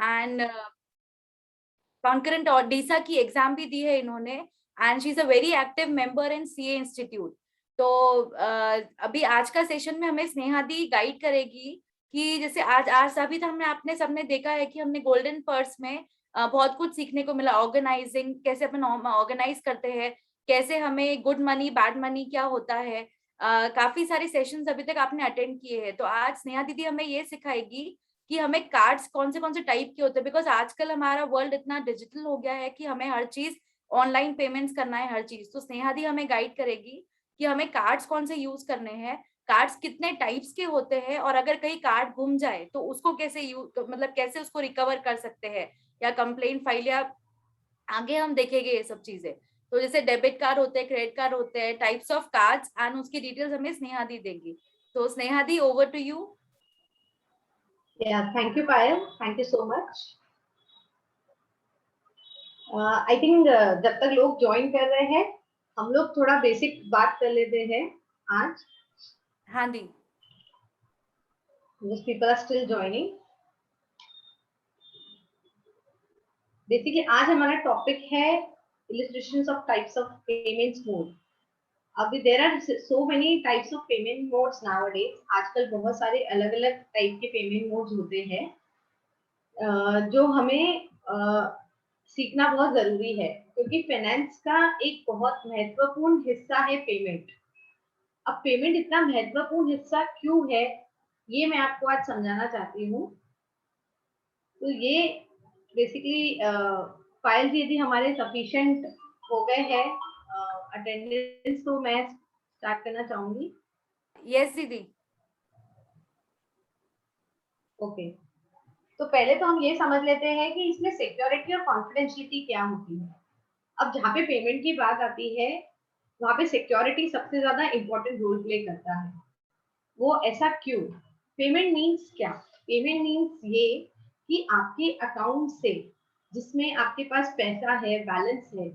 And concurrent और डीसा की exam भी दी है इन्होंने, and she is a very active member in CA institute. तो अभी आज का सेशन में हमें स्नेहा दी गाइड करेगी कि जैसे आज आज अभी तो हमने आपने सबने देखा है कि हमने गोल्डन पर्स में बहुत कुछ सीखने को मिला। ऑर्गेनाइजिंग, कैसे अपन ऑर्गेनाइज करते हैं, कैसे हमें गुड मनी बैड मनी क्या होता है। काफी सारे सेशंस अभी तक आपने अटेंड किए हैं, तो आज स्नेहा दीदी हमें ये सिखाएगी कि हमें कार्ड्स कौन से टाइप के होते हैं। बिकॉज आजकल हमारा वर्ल्ड इतना डिजिटल हो गया है कि हमें हर चीज ऑनलाइन पेमेंट्स करना है, हर चीज। तो स्नेहा दी हमें गाइड करेगी कि हमें कार्ड्स कौन से यूज करने हैं, कार्ड्स कितने टाइप्स के होते हैं, और अगर कहीं कार्ड गुम जाए तो उसको कैसे मतलब कैसे उसको रिकवर कर सकते हैं, या कंप्लेंट फाइल, या आगे हम देखेंगे ये सब चीजें। तो जैसे डेबिट कार्ड होते हैं, क्रेडिट कार्ड होते हैं, टाइप्स ऑफ कार्ड्स, एंड उसकी डिटेल्स हमें स्नेहा दी देंगी। तो स्नेहा दी, over to you. Thank you Payal, thank you so much. I think जब तक लोग ज्वाइन कर रहे हैं हम लोग थोड़ा बेसिक बात कर लेते हैं आज। हाँ दी। People are still joining. Basically आज हमारा टॉपिक है illustrations of types of payments mode. अभी there are so many types of payment modes nowadays. आजकल बहुत सारे अलग अलग टाइप के पेमेंट मोड्स होते हैं जो हमें सीखना बहुत जरूरी है, क्योंकि फाइनेंस का एक बहुत महत्वपूर्ण हिस्सा है पेमेंट। अब पेमेंट इतना महत्वपूर्ण हिस्सा क्यों है ये मैं आपको आज समझाना चाहती हूँ। तो ये बेसिकली फाइल यदि हमारे सफिशिएंट हो गए हैं अटेंडेंस, तो मैं स्टार्ट करना चाहूंगी। यस दीदी। ओके, तो पहले तो हम ये समझ लेते हैं कि इसमें सिक्योरिटी और कॉन्फिडेंशियलिटी क्या होती है। अब जहाँ पे पेमेंट की बात आती है वहाँ पे सिक्योरिटी सबसे ज्यादा इम्पोर्टेंट रोल प्ले करता है। वो ऐसा क्यों? पेमेंट मीन्स क्या? पेमेंट मीन्स ये कि आपके अकाउंट से, जिसमें आपके पास पैसा है, बैलेंस है,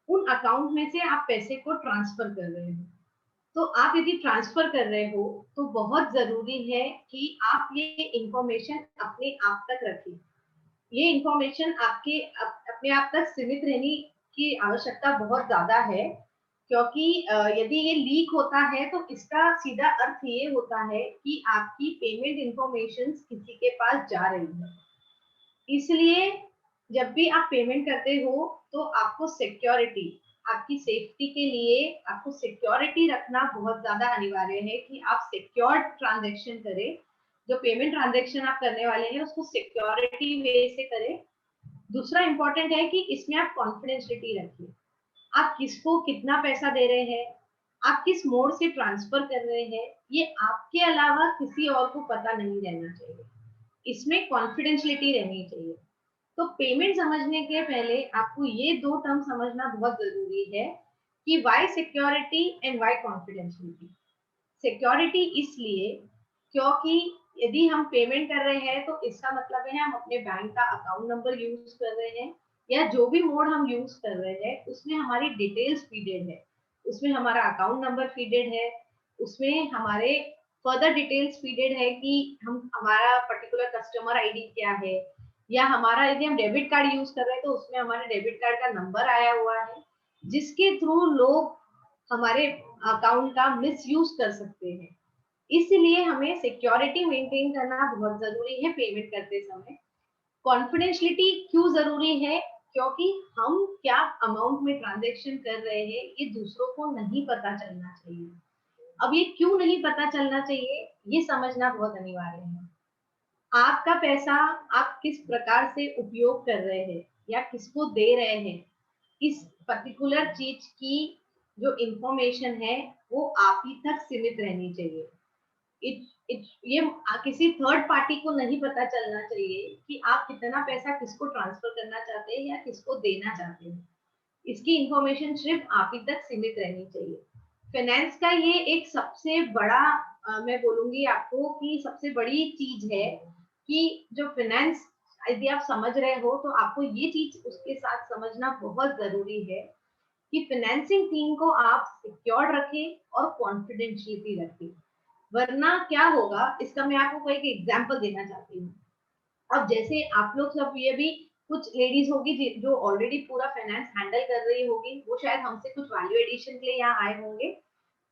उन अकाउंट में से आप पैसे को ट्रांसफर कर रहे हो। तो आप यदि ट्रांसफर कर रहे हो तो बहुत जरूरी है कि आप ये इंफॉर्मेशन अपने आप तक रखें। ये इंफॉर्मेशन आपके अपने आप तक सीमित रहने की आवश्यकता बहुत ज्यादा है, क्योंकि यदि ये लीक होता है तो इसका सीधा अर्थ ये होता है कि आपकी पेमेंट इंफॉर्मेशन किसी के पास जा रही है। इसलिए जब भी आप पेमेंट करते हो तो आपको सिक्योरिटी, आपकी सेफ्टी के लिए आपको सिक्योरिटी रखना बहुत ज्यादा अनिवार्य है कि आप सिक्योर ट्रांजैक्शन करें। जो पेमेंट ट्रांजैक्शन आप करने वाले हैं उसको सिक्योरिटी वे से करें। दूसरा इंपॉर्टेंट है कि इसमें आप कॉन्फिडेंशियलिटी रखिए। आप किसको कितना पैसा दे रहे हैं, आप किस मोड से ट्रांसफर कर रहे हैं, ये आपके अलावा किसी और को पता नहीं रहना चाहिए। इसमें कॉन्फिडेंशियलिटी रहनी चाहिए। तो पेमेंट समझने के पहले आपको ये दो टर्म समझना बहुत जरूरी है कि why security and why confidentiality. Security इसलिए क्योंकि यदि हम पेमेंट कर रहे हैं तो इसका मतलब है हम अपने बैंक का अकाउंट नंबर यूज कर रहे हैं, या जो भी मोड हम यूज कर रहे हैं उसमें हमारी डिटेल्स फीडेड है, उसमें हमारा अकाउंट नंबर फीडेड है, उसमें हमारे फर्दर डिटेल्स फीडेड है कि हम हमारा पर्टिकुलर कस्टमर आईडी क्या है, या हमारा यदि हम डेबिट कार्ड यूज कर रहे हैं तो उसमें हमारे डेबिट कार्ड का नंबर आया हुआ है, जिसके थ्रू लोग हमारे अकाउंट का मिसयूज कर सकते हैं। इसलिए हमें सिक्योरिटी मेंटेन करना बहुत जरूरी है पेमेंट करते समय। कॉन्फिडेंशियलिटी क्यों जरूरी है? क्योंकि हम क्या अमाउंट में ट्रांजैक्शन कर रहे हैं ये दूसरों को नहीं पता चलना चाहिए। अब ये क्यों नहीं पता चलना चाहिए ये समझना बहुत अनिवार्य है। आपका पैसा आप किस प्रकार से उपयोग कर रहे हैं या किसको दे रहे हैं, इस पर्टिकुलर चीज की जो इंफॉर्मेशन है वो आप ही तक सीमित रहनी चाहिए। ये किसी थर्ड पार्टी को नहीं पता चलना चाहिए कि आप कितना पैसा किसको ट्रांसफर करना चाहते हैं या किसको देना चाहते हैं। इसकी इंफॉर्मेशन सिर्फ आप ही तक सीमित रहनी चाहिए। फाइनेंस का ये एक सबसे बड़ा मैं बोलूंगी आपको कि सबसे बड़ी चीज है कि जो फाइनेंस यदि आप समझ रहे हो तो आपको ये चीज उसके साथ समझना बहुत जरूरी है कि फाइनेंसिंग टीम को आप सिक्योर रखें और कॉन्फिडेंशियलिटी रखें। वरना क्या होगा इसका मैं आपको एक एग्जांपल देना चाहती हूँ। अब जैसे आप लोग सब, ये भी कुछ लेडीज होगी जो ऑलरेडी पूरा फाइनेंस हैंडल कर रही होगी, वो शायद हमसे कुछ वैल्यू एडिशन के लिए यहाँ आए होंगे।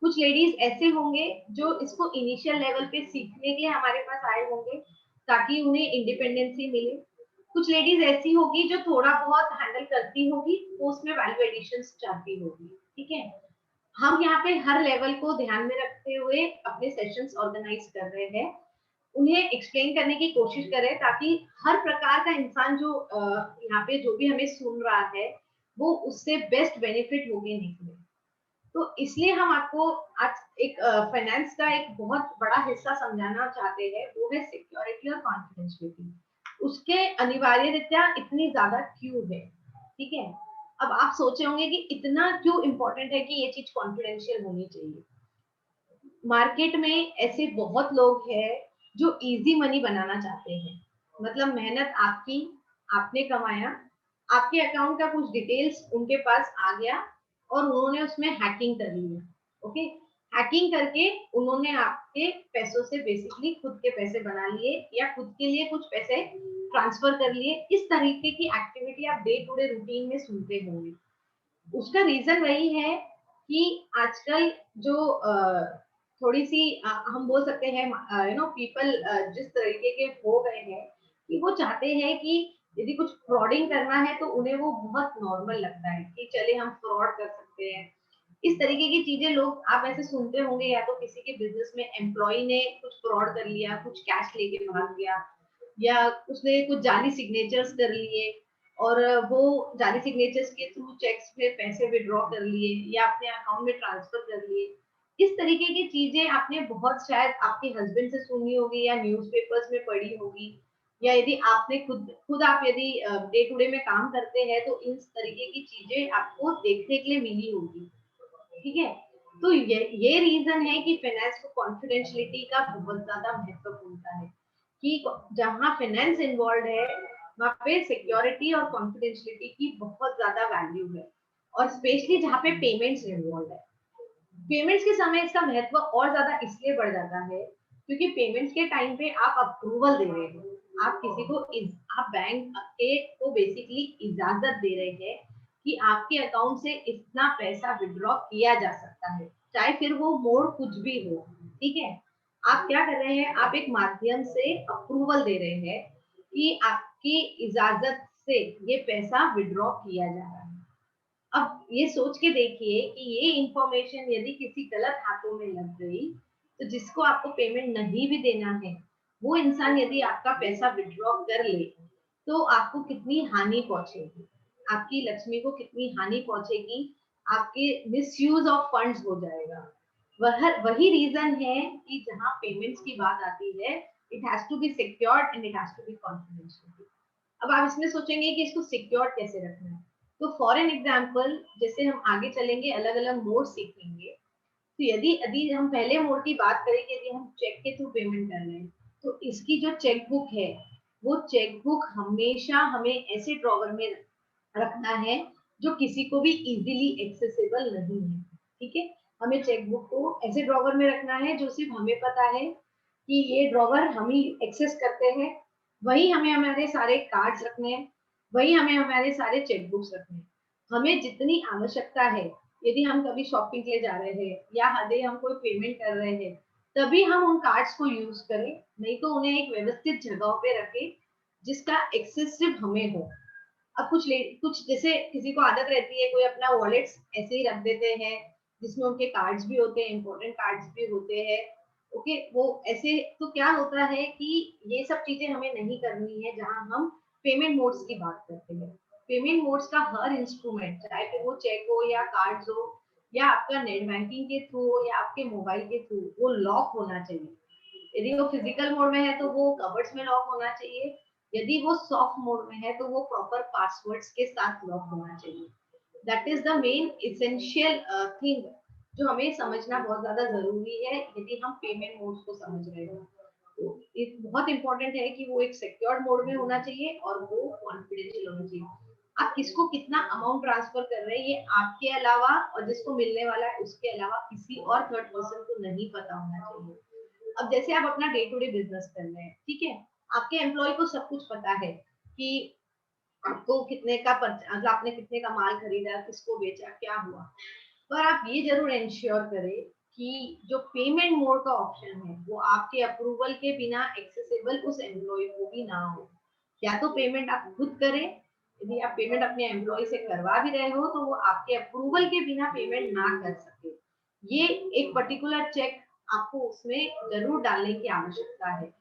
कुछ लेडीज ऐसे होंगे जो इसको इनिशियल लेवल पे सीखने के लिए हमारे पास आए होंगे, ताकि उन्हें इंडिपेंडेंसी मिले। कुछ लेडीज ऐसी होगी जो थोड़ा बहुत हैंडल करती होगी, वो उसमें वैल्यू एडिशन चाहती होगी। ठीक है, हम यहाँ पे हर लेवल को ध्यान में रखते हुए अपने सेशंस ऑर्गेनाइज कर रहे हैं, उन्हें एक्सप्लेन करने की कोशिश करें, ताकि हर प्रकार का इंसान जो यहाँ पे जो भी हमें सुन रहा है, वो उससे बेस्ट बेनिफिट होके निकले। तो इसलिए हम आपको आज एक फाइनेंस का एक बहुत बड़ा हिस्सा समझाना चाहते हैं, वो है सिक्योरिटी और कॉन्फिडेंशियलिटी। उसके अनिवार्यता इतनी ज्यादा क्यों है? ठीक है, अब आप सोचे होंगे कि इतना क्यों इम्पोर्टेंट है कि ये चीज कॉन्फिडेंशियल होनी चाहिए। मार्केट में ऐसे बहुत लोग हैं जो इजी मनी बनाना चाहते हैं, मतलब मेहनत आपकी, आपने कमाया, आपके अकाउंट का कुछ डिटेल्स उनके पास आ गया और उन्होंने उसमें हैकिंग कर ली। ओके, हैकिंग करके उन्होंने आपके पैसों से बेसिकली खुद के पैसे बना लिए, या खुद के लिए कुछ पैसे ट्रांसफर कर लिए। इस तरीके की एक्टिविटी आप डे टू डे रूटीन में सुनते होंगे। उसका रीजन वही है कि आजकल जो थोड़ी सी हम बोल सकते हैं पीपल जिस तरीके के हो गए हैं, कि वो चाहते हैं कि यदि कुछ फ्रॉडिंग करना है तो उन्हें वो बहुत नॉर्मल लगता है कि चले हम फ्रॉड कर सकते हैं। इस तरीके की चीजें लोग आप ऐसे सुनते होंगे, या तो किसी के बिजनेस में एम्प्लॉय ने कुछ फ्रॉड कर लिया, कुछ कैश लेके भाग गया, या उसने कुछ जाली सिग्नेचर्स कर लिए और वो जाली सिग्नेचर्स के थ्रू चेक्स में पैसे विड्रॉ कर लिए या अपने अकाउंट में ट्रांसफर कर लिए। इस तरीके की चीजें आपने बहुत शायद आपके हस्बैंड से सुनी होगी, या न्यूज़पेपर्स में पढ़ी होगी, या यदि आपने खुद खुद आप यदि डे टू डे में काम करते हैं तो इन तरीके की चीजें आपको देखने के लिए मिली होगी। ठीक है, तो ये रीजन है कि फाइनेंस को कॉन्फिडेंशियलिटी का बहुत ज्यादा महत्व होता है, कि जहाँ फाइनेंस इन्वॉल्व है वहाँ पे सिक्योरिटी और कॉन्फिडेंशियलिटी की बहुत ज्यादा वैल्यू है, और स्पेशली जहाँ पे पेमेंट्स इन्वॉल्व है। पेमेंट्स के समय इसका महत्व और ज्यादा इसलिए बढ़ जाता है क्योंकि पेमेंट्स के टाइम पे आप अप्रूवल दे रहे हो, आप किसी को आप बैंक के को बेसिकली इजाजत दे रहे हैं कि आपके अकाउंट से इतना पैसा विड्रॉ किया जा सकता है, चाहे फिर वो मोड कुछ भी हो। ठीक है, आप क्या कर रहे हैं, आप एक माध्यम से अप्रूवल दे रहे हैं कि आपकी इजाजत से ये पैसा विड्रॉ किया जा रहा है। अब ये सोच के देखिए कि ये इंफॉर्मेशन यदि किसी गलत हाथों में लग गई, तो जिसको आपको पेमेंट नहीं भी देना है, वो इंसान यदि आपका पैसा विड्रॉ कर ले, तो आपको कितनी हानि पहुंचेगी, आपकी लक्ष्मी को कितनी हानि पहुंचेगी, आपके मिसयूज ऑफ फंड्स हो जाएगा। वही रीजन है कि जहाँ पेमेंट्स की बात आती है, it has to be secured and it has to be confidential. अब आप इसमें सोचेंगे कि इसको सिक्योर कैसे रखना है। तो फॉर एन एग्जाम्पल, जैसे हम आगे चलेंगे अलग अलग मोड सीखेंगे, तो यदि यदि हम पहले मोड की बात करें कि यदि हम चेक के थ्रू पेमेंट कर रहे हैं, तो इसकी जो चेक बुक है, वो चेक बुक हमेशा हमें ऐसे ड्रॉवर में रखना है जो किसी को भी इजीली एक्सेसिबल नहीं है। ठीक है, हमें चेक बुक को ऐसे ड्रॉवर में रखना है जो सिर्फ हमें पता है कि ये ड्रॉवर हम ही एक्सेस करते हैं। वही हमें हमारे सारे कार्ड्स रखने हैं, वही हमें हमारे सारे चेक बुक्स रखने हैं। हमें जितनी आवश्यकता है, यदि हम कभी शॉपिंग के लिए जा रहे हैं या यदि हम कोई पेमेंट कर रहे हैं, तभी हम उन कार्ड्स को यूज करें, नहीं तो उन्हें एक व्यवस्थित जगह पे रखें जिसका एक्सेस सिर्फ हमें हो। अब कुछ जैसे किसी को आदत रहती है, कोई अपना वॉलेट ऐसे ही रख देते हैं जिसमें उनके कार्ड्स भी होते हैं, इंपॉर्टेंट कार्ड्स भी होते हैं। ओके, वो ऐसे तो क्या होता है कि ये सब चीजें हमें नहीं करनी है जहां हम पेमेंट मोड्स की बात करते हैं। पेमेंट मोड्स का हर इंस्ट्रूमेंट, चाहे फिर वो चेक हो या कार्ड्स हो या आपका नेट बैंकिंग के थ्रू हो या आपके मोबाइल के थ्रू, वो लॉक होना चाहिए। यदि वो फिजिकल मोड में है तो वो कवर्ड्स में लॉक होना चाहिए, यदि वो सॉफ्ट मोड में है तो वो प्रॉपर पासवर्ड्स के साथ लॉक होना चाहिए। That is the main essential thing जो हमें समझना बहुत ज्यादा जरूरी है यदि हम पेमेंट मोड्स को समझ रहे हो। तो एक बहुत इंपॉर्टेंट है कि वो एक सिक्योर मोड में होना चाहिए और वो कॉन्फिडेंशियल होना चाहिए। आप किसको कितना अमाउंट ट्रांसफर कर रहे हैं, ये आपके अलावा और जिसको मिलने वाला है उसके अलावा किसी और थर्ड पर्सन को नहीं पता होना चाहिए। अब जैसे आप अपना डे टू डे बिजनेस कर रहे हैं, ठीक है, आपके एम्प्लॉय को सब कुछ पता है कि आपको कितने का मतलब आपने कितने का माल खरीदा, किसको बेचा, क्या हुआ। पर आप ये जरूर इंश्योर करें कि जो पेमेंट मोड का ऑप्शन है वो आपके अप्रूवल के बिना एक्सेसिबल उस एम्प्लॉय को भी ना हो। या तो पेमेंट आप खुद करें, यदि आप पेमेंट अपने एम्प्लॉय से करवा भी रहे हो तो वो आपके अप्रूवल के बिना पेमेंट ना कर सके। ये एक पर्टिकुलर चेक आपको उसमें जरूर डालने की आवश्यकता है।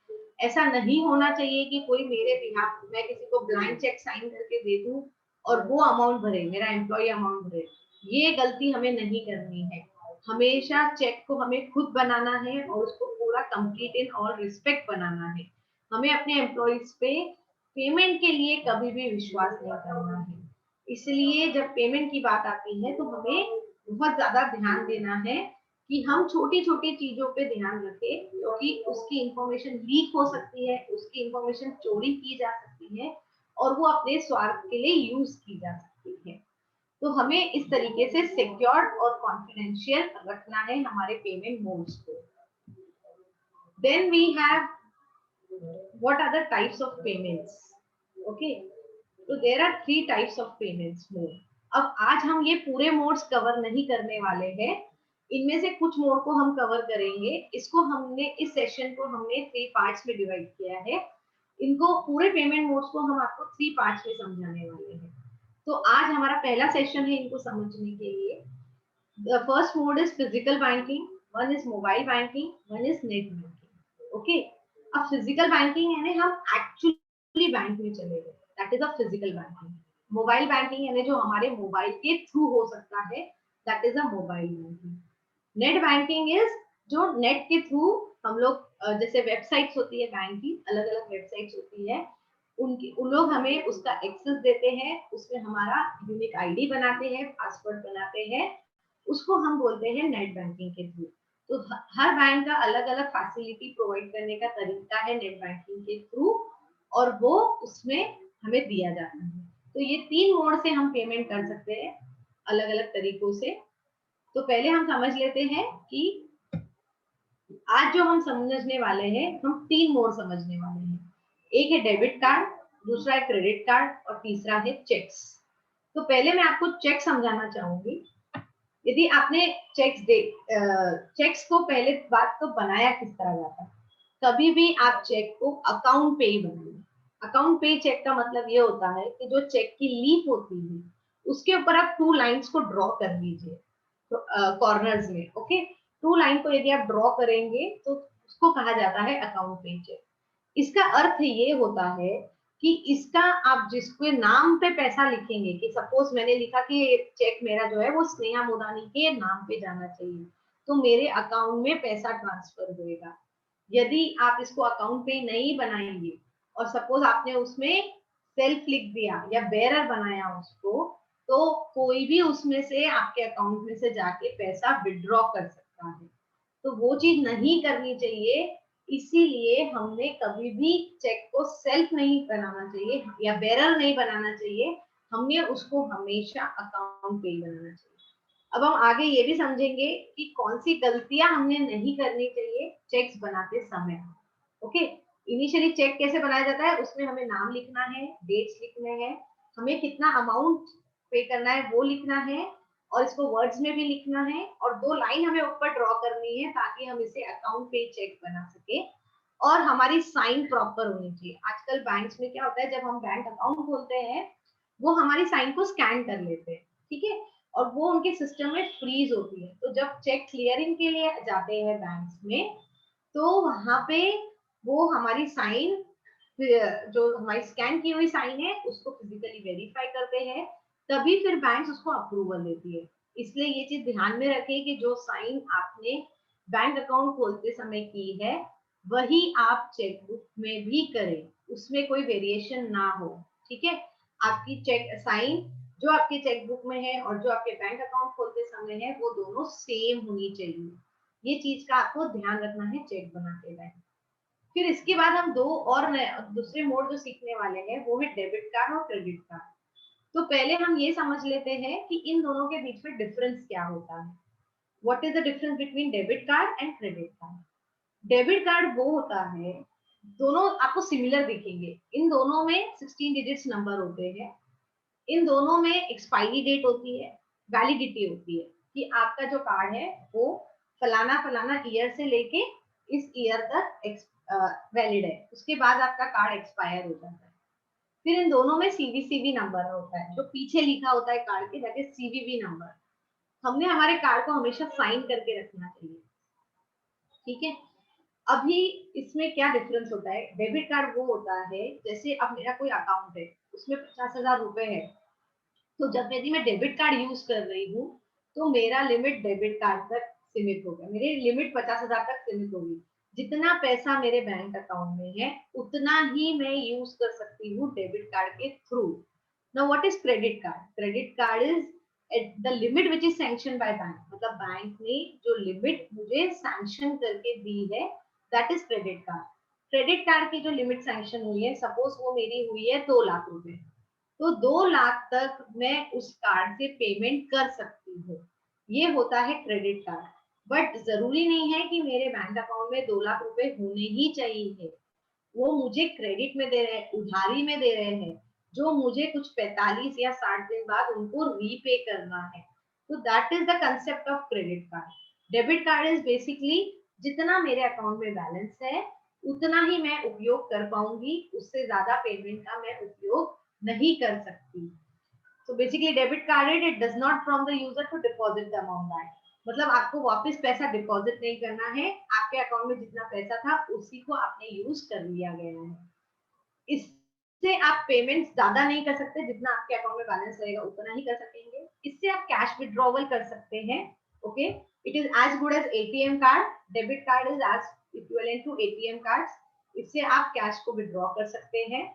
ऐसा नहीं होना चाहिए कि कोई मेरे बिहाफ, मैं किसी को ब्लैंक चेक साइन करके दे दूं और वो अमाउंट भरे, मेरा एम्प्लॉय अमाउंट भरे। ये गलती हमें नहीं करनी है। हमेशा चेक को हमें खुद बनाना है और उसको पूरा कंप्लीट इन ऑल रिस्पेक्ट बनाना है। हमें अपने एम्प्लॉयज पे पेमेंट के लिए कभी भी विश्वास नहीं करना है। इसलिए जब पेमेंट की बात आती है तो हमें बहुत ज्यादा ध्यान देना है कि हम छोटी छोटी चीजों पे ध्यान रखें, क्योंकि उसकी इंफॉर्मेशन लीक हो सकती है, उसकी इंफॉर्मेशन चोरी की जा सकती है और वो अपने स्वार्थ के लिए यूज की जा सकती है। तो हमें इस तरीके से सिक्योर और कॉन्फिडेंशियल रखना है हमारे पेमेंट मोड्स को। Then we have what are the types of payments? Okay, so there are 3 types of payments mode. अब आज हम ये पूरे मोड्स कवर नहीं करने वाले हैं, इनमें से कुछ मोड को हम कवर करेंगे। इसको हमने इस सेशन को हमने 3 पार्ट्स में डिवाइड किया है। इनको पूरे पेमेंट मोड्स को हम आपको 3 पार्ट्स में समझाने वाले हैं। तो आज हमारा पहला सेशन है इनको समझने के लिए। The first mode is physical banking, one is mobile banking, one is net banking. Okay. अब physical banking यानी हम एक्चुअली बैंक में चले गए, that is a physical banking. Mobile banking यानी जो हमारे मोबाइल के थ्रू हो सकता है, that is a mobile banking. Net banking is जो नेट के थ्रू हम लोग जैसे वेबसाइट्स होती है बैंक की, अलग अलग वेबसाइट्स होती है, उनकी उन लोग हमें उसका एक्सेस देते हैं, उसमें हमारा यूनिक आईडी बनाते हैं, पासवर्ड बनाते हैं, उसको हम बोलते हैं नेट बैंकिंग के थ्रू। तो हर बैंक का अलग अलग फैसिलिटी प्रोवाइड करने का तरीका है नेट बैंकिंग के थ्रू, और वो उसमें हमें दिया जाता है। तो ये 3 मोड से हम पेमेंट कर सकते हैं अलग अलग तरीकों से। तो पहले हम समझ लेते हैं कि आज जो हम समझने वाले हैं, हम 3 मोड समझने वाले हैं। एक है डेबिट कार्ड, दूसरा है क्रेडिट कार्ड और तीसरा है चेक्स। तो पहले मैं आपको चेक समझाना चाहूंगी। यदि आपने चेक्स को पहले बात तो बनाया किस तरह जाता है। कभी भी आप चेक को अकाउंट पे ही बनाइए। अकाउंट पे चेक का मतलब ये होता है कि जो चेक की लीफ होती है उसके ऊपर आप 2 लाइंस को ड्रॉ कर लीजिए कॉर्नर्स में। ओके, 2 लाइन को यदि आप ड्रॉ करेंगे तो उसको कहा जाता है अकाउंट पे चेक। इसका अर्थ ये होता है कि इसका आप जिसके नाम पे पैसा लिखेंगे, कि सपोज मैंने लिखा कि चेक मेरा जो है वो स्नेहा मोदानी के नाम पे जाना चाहिए, तो मेरे अकाउंट में पैसा ट्रांसफर होएगा। यदि आप इसको अकाउंट पे नहीं बनाएंगे और सपोज आपने उसमें सेल्फ लिख दिया या बेरर बनाया उसको, तो कोई भी उसमें से आपके अकाउंट में से जाके पैसा विड्रॉ कर सकता है। तो वो चीज नहीं करनी चाहिए। इसीलिए हमने कभी भी चेक को सेल्फ नहीं बनाना चाहिए या बेरर नहीं बनाना चाहिए, हमने उसको हमेशा अकाउंट पे ही बनाना चाहिए। अब हम आगे ये भी समझेंगे कि कौन सी गलतियां हमने नहीं करनी चाहिए चेक्स बनाते समय। ओके, इनिशियली चेक कैसे बनाया जाता है, उसमें हमें नाम लिखना है, डेट्स लिखने हैं, हमें कितना अमाउंट पे करना है वो लिखना है, और इसको वर्ड्स में भी लिखना है, और 2 लाइन हमें ऊपर ड्रॉ करनी है ताकि हम इसे अकाउंट पे चेक बना सके। और हमारी साइन प्रॉपर होनी चाहिए। आजकल बैंक्स में क्या होता है, जब हम बैंक अकाउंट खोलते हैं वो हमारी साइन को स्कैन कर लेते हैं, ठीक है, और वो उनके सिस्टम में फ्रीज होती है। तो जब चेक क्लियरिंग के लिए जाते हैं बैंक्स में, तो वहां पे वो हमारी साइन, जो हमारी स्कैन की हुई साइन है उसको फिजिकली वेरीफाई करते हैं, तभी फिर बैंक उसको अप्रूवल देती है। इसलिए ये चीज ध्यान में रखें कि जो साइन आपने बैंक अकाउंट खोलते समय की है वही आप चेकबुक में भी करें, उसमें कोई वेरिएशन ना हो। ठीक है, आपकी चेक साइन जो आपके चेकबुक में है और जो आपके बैंक अकाउंट खोलते समय है वो दोनों सेम होनी चाहिए। ये चीज का आपको ध्यान रखना है चेक बनाते टाइम। फिर इसके बाद हम दो और दूसरे मोड जो सीखने वाले हैं वो है डेबिट कार्ड और क्रेडिट कार्ड। तो पहले हम ये समझ लेते हैं कि इन दोनों के बीच में डिफरेंस क्या होता है। What is the difference between debit card and credit card? Debit card वो होता है दोनों आपको सिमिलर दिखेंगे। इन दोनों में 16 डिजिट्स नंबर होते हैं, इन दोनों में एक्सपायरी डेट होती है, वैलिडिटी होती है कि आपका जो कार्ड है वो फलाना फलाना ईयर से लेके इस ईयर तक वैलिड है, उसके बाद आपका कार्ड एक्सपायर हो जाता है। फिर इन दोनों में सीवीसीवी नंबर होता है, जो पीछे लिखा होता है कार्ड के, दैट इज सीवीवी नंबर। हमने हमारे कार्ड को हमेशा साइन करके रखना चाहिए, ठीक है। अभी इसमें क्या डिफरेंस होता है, डेबिट कार्ड वो होता है जैसे अब मेरा कोई अकाउंट है, उसमें 50,000 रुपए है, तो जब यदि मैं डेबिट कार्ड यूज कर रही हूँ तो मेरा लिमिट डेबिट कार्ड तक सीमित हो गया, मेरी लिमिट 50,000 तक सीमित होगी। जितना पैसा मेरे बैंक अकाउंट में है उतना ही मैं यूज कर सकती हूँ डेबिट कार्ड के through. Now what is credit card? Credit card is at the limit which is sanction by bank, मतलब बैंक ने जो लिमिट मुझे सैंक्शन करके दी है, that is credit card. Credit card की जो लिमिट सैंक्शन हुई है, सपोज वो मेरी हुई है 2 लाख रुपए, तो 2 लाख तक मैं उस कार्ड से पेमेंट कर सकती हूँ, ये होता है क्रेडिट कार्ड। बट जरूरी नहीं है कि मेरे बैंक अकाउंट में 2 लाख रुपए होने ही चाहिए। वो मुझे क्रेडिट में दे रहे हैं, उधारी में दे रहे हैं, जो मुझे कुछ 45 या 60 दिन बाद उनको रीपे करना है। तो that is the concept of credit card. Debit card is basically जितना मेरे अकाउंट में बैलेंस है उतना ही मैं उपयोग कर पाऊंगी, उससे ज्यादा पेमेंट का मैं उपयोग नहीं कर सकती। So basically debit carded it does not prompt the user to deposit the amount back. मतलब आपको वापस पैसा डिपॉजिट नहीं करना है, आपके अकाउंट में जितना पैसा था उसी को आपने यूज कर लिया गया है। इससे आप पेमेंट ज्यादा नहीं कर सकते, जितना आपके अकाउंट में बैलेंस रहेगा उतना ही कर सकेंगे। इससे आप कैश विड्रॉवल कर सकते हैं। Okay, it is as good as ATM card. Debit card is as equivalent to ATM card. इससे आप कैश को विड्रॉ कर सकते हैं।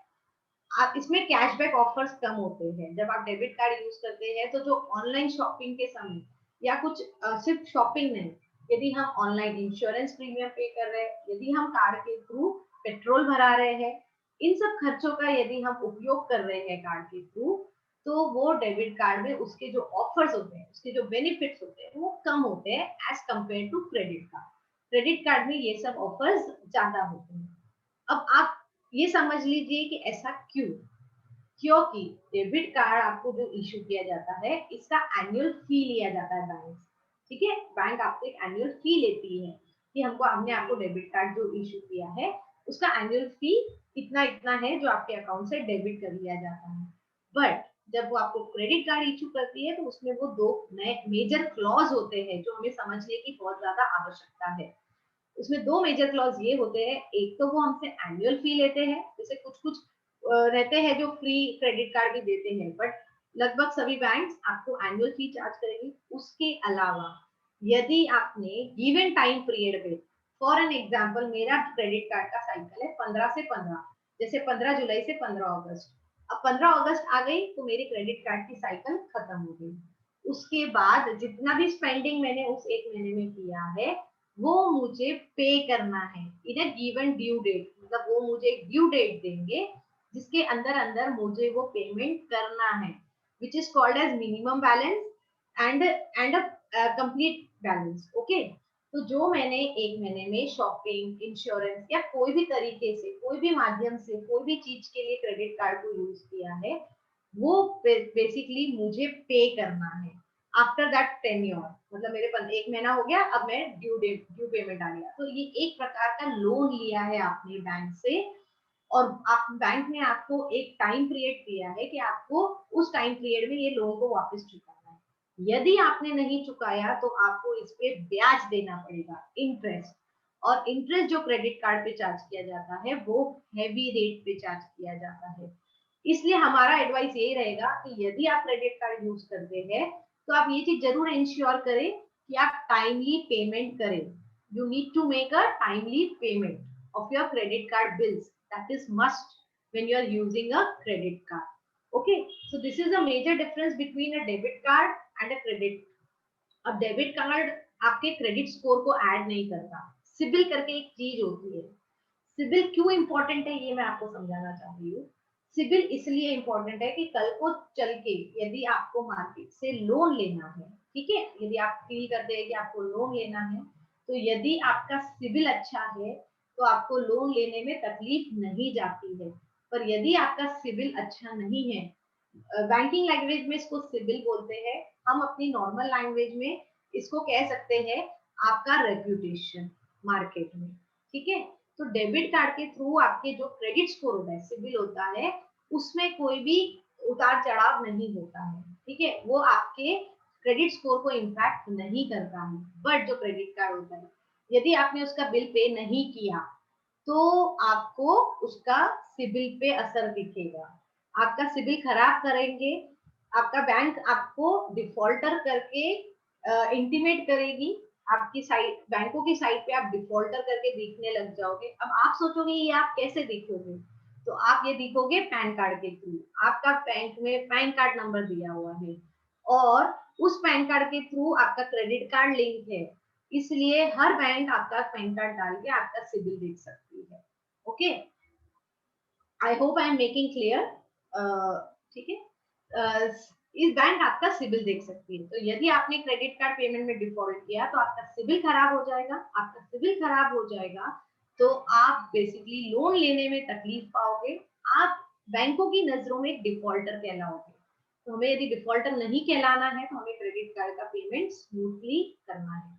आप इसमें कैशबैक ऑफर्स कम होते हैं जब आप डेबिट कार्ड यूज करते हैं। तो जो ऑनलाइन शॉपिंग के समय या कुछ सिर्फ शॉपिंग नहीं, यदि हम ऑनलाइन इंश्योरेंस प्रीमियम पे कर रहे हैं, यदि हम कार्ड के थ्रू पेट्रोल भरा रहे हैं, इन सब खर्चों का यदि हम उपयोग कर रहे हैं कार्ड के थ्रू, तो वो डेबिट कार्ड में उसके जो ऑफर्स होते हैं, उसके जो बेनिफिट्स होते हैं वो कम होते हैं as compare to credit card. Credit card में ये सब ऑफर्स ज्यादा होते हैं। अब आप ये समझ लीजिए कि ऐसा क्यों, क्योंकि डेबिट कार्ड आपको जो इशू किया जाता है इसका एनुअल फी लिया जाता है बैंक से। ठीक है, बैंक आपसे एक एनुअल फी लेती है कि हमने आपको डेबिट कार्ड जो इशू किया है उसका एनुअल फी इतना इतना है जो आपके अकाउंट से डेबिट कर लिया जाता है। बट जब वो आपको क्रेडिट कार्ड इशू करती है तो उसमें वो दो नए मेजर क्लॉज होते हैं जो हमें समझने की बहुत ज्यादा आवश्यकता है। उसमें दो मेजर क्लॉज ये होते हैं, एक तो वो हमसे एनुअल फी लेते हैं, जैसे कुछ कुछ रहते हैं जो फ्री क्रेडिट कार्ड भी देते हैं, बट लगभग सभी बैंक्स आपको एनुअल फी चार्ज करेंगी। उसके अलावा यदि आपने गिवन टाइम पीरियड में, फॉर एन एग्जांपल मेरा क्रेडिट कार्ड का साइकिल है 15 से 15, जैसे 15 जुलाई से 15 अगस्त, अब 15 अगस्त आ गई तो मेरी क्रेडिट कार्ड की साइकिल खत्म हो गई। उसके बाद जितना भी स्पेंडिंग मैंने उस एक महीने में किया है वो मुझे पे करना है इन अ गिवन ड्यू डेट, मतलब वो मुझे एक ड्यू डेट देंगे जिसके अंदर अंदर मुझे वो पेमेंट करना है, which is called as minimum balance and complete balance. Okay, तो जो मैंने एक महीने में शॉपिंग, इंश्योरेंस या कोई भी तरीके से, कोई भी माध्यम से, कोई भी चीज के लिए क्रेडिट कार्ड को यूज किया है वो बेसिकली मुझे पे करना है आफ्टर दैट टेन्योर। मतलब मेरे पास एक महीना हो गया, अब मैं ड्यू पेमेंट आ गया, तो ये एक प्रकार का लोन लिया है आपने बैंक से, और आप बैंक ने आपको एक टाइम पीरियड दिया है कि आपको उस टाइम पीरियड में ये लोन को वापस चुकाना है। यदि आपने नहीं चुकाया तो आपको इस पे ब्याज देना पड़ेगा, इंटरेस्ट। और इंटरेस्ट जो क्रेडिट कार्ड पे चार्ज किया जाता है वो हैवी रेट पे चार्ज किया जाता है। इसलिए हमारा एडवाइस यही रहेगा कि यदि आप क्रेडिट कार्ड यूज करते हैं तो आप ये चीज जरूर इंश्योर करें कि आप टाइमली पेमेंट करें। You need to make a timely payment of your credit card bills. That is must when you are using a credit card. Okay, so this is a major difference between a debit card and a credit. अब debit card आपके credit score को add नहीं करता, CIBIL करके एक चीज होती है। सिबिल क्यों इंपॉर्टेंट है ये मैं आपको समझाना चाह रही हूँ। सिबिल इसलिए इंपॉर्टेंट है कि कल को चल के यदि आपको मार्केट से लोन लेना है, ठीक है, यदि आप फील करते हैं कि आपको लोन लेना है, तो यदि आपका सिबिल अच्छा है तो आपको लोन लेने में तकलीफ नहीं जाती है। पर यदि आपका सिविल अच्छा नहीं है, बैंकिंग लैंग्वेज में इसको सिविल बोलते हैं, हम अपनी नॉर्मल लैंग्वेज में इसको कह सकते हैं आपका रेप्यूटेशन मार्केट में, ठीक है। तो डेबिट कार्ड के थ्रू आपके जो क्रेडिट स्कोर होता है, सिविल होता है, उसमें कोई भी उतार चढ़ाव नहीं होता है, ठीक है। वो आपके क्रेडिट स्कोर को इम्पैक्ट नहीं करता है। बट जो क्रेडिट कार्ड होता है, यदि आपने उसका बिल पे नहीं किया तो आपको उसका सिबिल पे असर दिखेगा, आपका सिबिल खराब करेंगे, आपका बैंक आपको डिफॉल्टर करके इंटीमेट करेगी, आपकी साइट, बैंकों की साइट पे आप डिफॉल्टर करके दिखने लग जाओगे। अब आप सोचोगे ये आप कैसे दिखोगे, तो आप ये दिखोगे पैन कार्ड के थ्रू। आपका बैंक में पैन कार्ड नंबर दिया हुआ है और उस पैन कार्ड के थ्रू आपका क्रेडिट कार्ड लिंक है, इसलिए हर बैंक आपका पैन कार्ड डाल के आपका सिबिल देख सकती है। Okay, I hope I am making clear, ठीक है। इस बैंक आपका सिबिल देख सकती है। तो यदि आपने क्रेडिट कार्ड पेमेंट में डिफॉल्ट किया तो आपका सिबिल खराब हो जाएगा, आपका सिबिल खराब हो जाएगा तो आप बेसिकली लोन लेने में तकलीफ पाओगे, आप बैंकों की नजरों में डिफॉल्टर कहलाओगे। तो हमें यदि डिफॉल्टर नहीं कहलाना है तो हमें क्रेडिट कार्ड का पेमेंट स्मूथली करना है।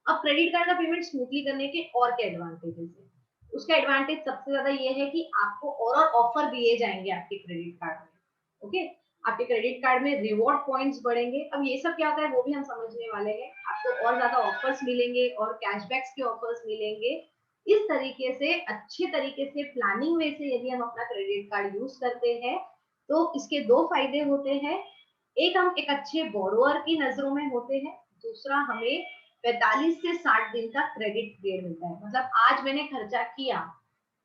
अब क्रेडिट कार्ड का पेमेंट स्मूथली करने के और क्या एडवांटेजेस है? उसका एडवांटेज सबसे ज्यादा ये है कि आपको और ऑफर दिए जाएंगे आपके क्रेडिट कार्ड में। ओके, आपके क्रेडिट कार्ड में रिवॉर्ड पॉइंट्स बढ़ेंगे। अब ये सब क्या होता है वो भी हम समझने वाले हैं। आपको और ज्यादा ऑफर्स मिलेंगे और कैशबैक्स के ऑफर्स मिलेंगे। इस तरीके से अच्छे तरीके से प्लानिंग वे से यदि हम अपना क्रेडिट कार्ड यूज करते हैं तो इसके दो फायदे होते हैं। एक, हम एक अच्छे बोरोअर की नजरों में होते हैं। दूसरा, हमें 45 से 60 दिन का क्रेडिट पीरियड मिलता है। मतलब आज मैंने खर्चा किया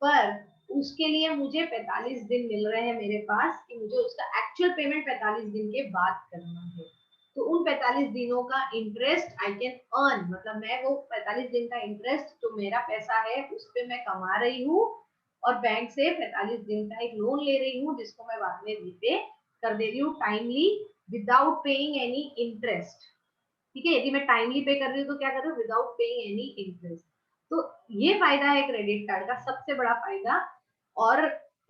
पर उसके लिए मुझे 45 दिन मिल रहे हैं मेरे पास कि मुझे उसका एक्चुअल पेमेंट 45 दिन के बाद करना है। तो उन 45 दिनों का इंटरेस्ट आई कैन अर्न, मतलब मैं वो 45 दिन का इंटरेस्ट जो मेरा पैसा है उस पर मैं कमा रही हूँ और बैंक से 45 दिन का एक लोन ले रही हूँ जिसको मैं बाद में रीपे कर दे रही हूँ timely without paying any interest. ठीक है, यदि मैं टाइमली पे कर रही हूँ तो क्या कर रही हूँ, विदाउट पेइंग एनी इंटरेस्ट। तो ये फायदा है क्रेडिट कार्ड का, सबसे बड़ा फायदा। और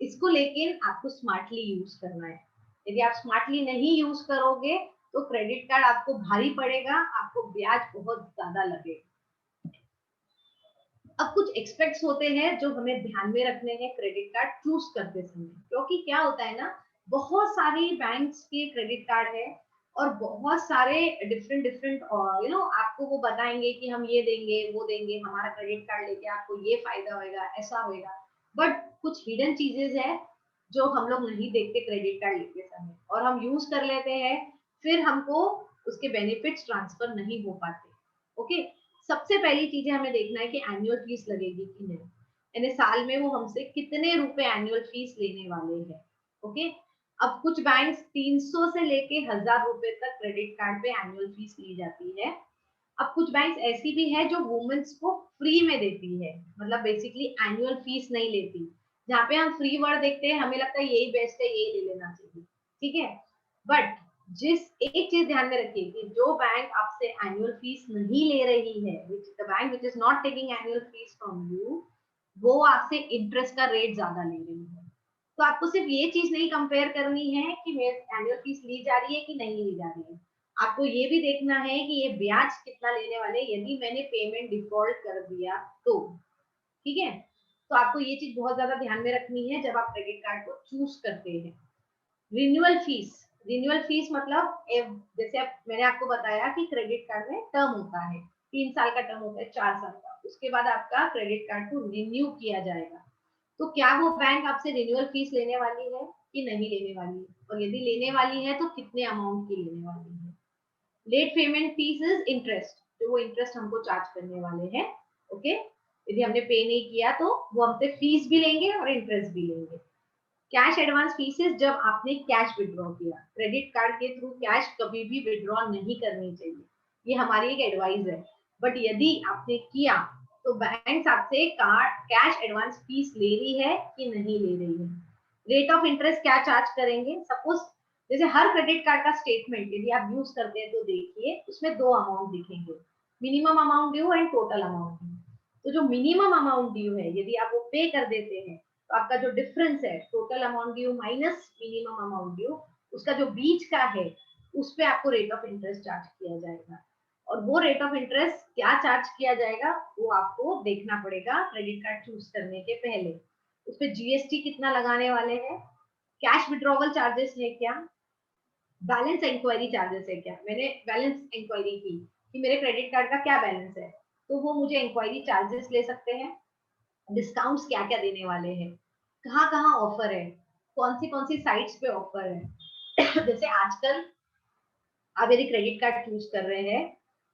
इसको लेकिन आपको स्मार्टली यूज करना है। यदि आप स्मार्टली नहीं यूज करोगे तो क्रेडिट कार्ड आपको भारी पड़ेगा, आपको ब्याज बहुत ज्यादा लगेगा। अब कुछ एक्सपेक्ट्स होते हैं जो हमें ध्यान में रखने हैं क्रेडिट कार्ड चूज करते समय, क्योंकि क्या होता है ना, बहुत सारी बैंक्स के क्रेडिट कार्ड है और बहुत सारे डिफरेंट डिफरेंट आपको वो बताएंगे कि हम ये देंगे वो देंगे, हमारा क्रेडिट कार्ड लेके आपको ये फायदा होएगा ऐसा होएगा। बट कुछ हिडन चीजेस है जो हम लोग नहीं देखते क्रेडिट कार्ड लेते समय और हम यूज कर लेते हैं, फिर हमको उसके बेनिफिट्स ट्रांसफर नहीं हो पाते। ओके, सबसे पहली चीजें हमें देखना है कि एनुअल फीस लगेगी कि नहीं, यानी साल में वो हमसे कितने रुपए एनुअल फीस लेने वाले हैं। ओके, अब कुछ बैंक्स 300 से लेके 1000 रुपए तक क्रेडिट कार्ड पे एनुअल फीस ली जाती है। अब कुछ बैंक्स ऐसी भी है जो वुमेन्स को फ्री में देती है, मतलब बेसिकली एनुअल फीस नहीं लेती। जहाँ पे हम फ्री वर्ड देखते हैं हमें लगता है यही बेस्ट है, यही ले लेना चाहिए, ठीक है। बट जिस एक चीज ध्यान में रखिए कि जो बैंक आपसे एनुअल फीस नहीं ले रही है, the bank which is not taking annual fees from you, वो आपसे इंटरेस्ट का रेट ज्यादा ले रही है। तो आपको सिर्फ ये चीज नहीं कंपेयर करनी है कि मेरी एनुअल फीस ली जा रही है कि नहीं ली जा रही है, आपको ये भी देखना है कि ये ब्याज कितना लेने वाले यदि मैंने पेमेंट डिफॉल्ट कर दिया तो, ठीक है। तो आपको ये चीज बहुत ज्यादा ध्यान में रखनी है जब आप क्रेडिट कार्ड को चूज करते हैं। रिन्यूअल फीस, रिन्यूअल फीस मतलब जैसे मैंने आपको बताया कि क्रेडिट कार्ड में टर्म होता है, 3 साल का टर्म होता है, 4 साल का, उसके बाद आपका क्रेडिट कार्ड को रिन्यू किया जाएगा। तो क्या वो बैंक आपसे रिन्यूअल फीस लेने वाली है कि नहीं लेने वाली है, और यदि लेने वाली है तो कितने अमाउंट की लेने वाली है। Late payment fees is interest, जो वो इंटरेस्ट हमको चार्ज करने वाले हैं। ओके, यदि हमने पे नहीं किया तो वो हमसे फीस भी लेंगे और इंटरेस्ट भी लेंगे। कैश एडवांस फीसेस, जब आपने कैश विड्रॉ किया, क्रेडिट कार्ड के थ्रू कैश कभी भी विड्रॉ नहीं करनी चाहिए, ये हमारी एक एडवाइस है। बट यदि आपने किया तो बैंक आपसे कार्ड कैश एडवांस फीस ले रही है कि नहीं ले रही है। रेट ऑफ इंटरेस्ट क्या चार्ज करेंगे, सपोज जैसे हर क्रेडिट कार्ड का स्टेटमेंट यदि आप यूज करते हैं तो देखिए उसमें दो अमाउंट दिखेंगे, minimum amount due and total amount due. तो जो मिनिमम अमाउंट ड्यू है, यदि आप वो पे कर देते हैं, तो आपका जो डिफरेंस है total amount due minus minimum amount due, उसका जो बीच का है उस पे आपको रेट ऑफ इंटरेस्ट चार्ज किया जाएगा। और वो रेट ऑफ इंटरेस्ट क्या चार्ज किया जाएगा वो आपको देखना पड़ेगा क्रेडिट कार्ड चूज करने के पहले। उस पे जीएसटी कितना लगाने वाले हैं, कैश विड्रॉवल चार्जेस है क्या, बैलेंस इंक्वायरी चार्जेस है क्या। मैंने बैलेंस इंक्वायरी की कि मेरे क्रेडिट कार्ड का क्या बैलेंस है, तो वो मुझे इंक्वायरी चार्जेस ले सकते हैं। डिस्काउंट्स क्या क्या देने वाले हैं, कहाँ कहाँ ऑफर है, कौन सी साइट्स पे ऑफर है। जैसे आजकल आप यदि क्रेडिट कार्ड चूज कर रहे हैं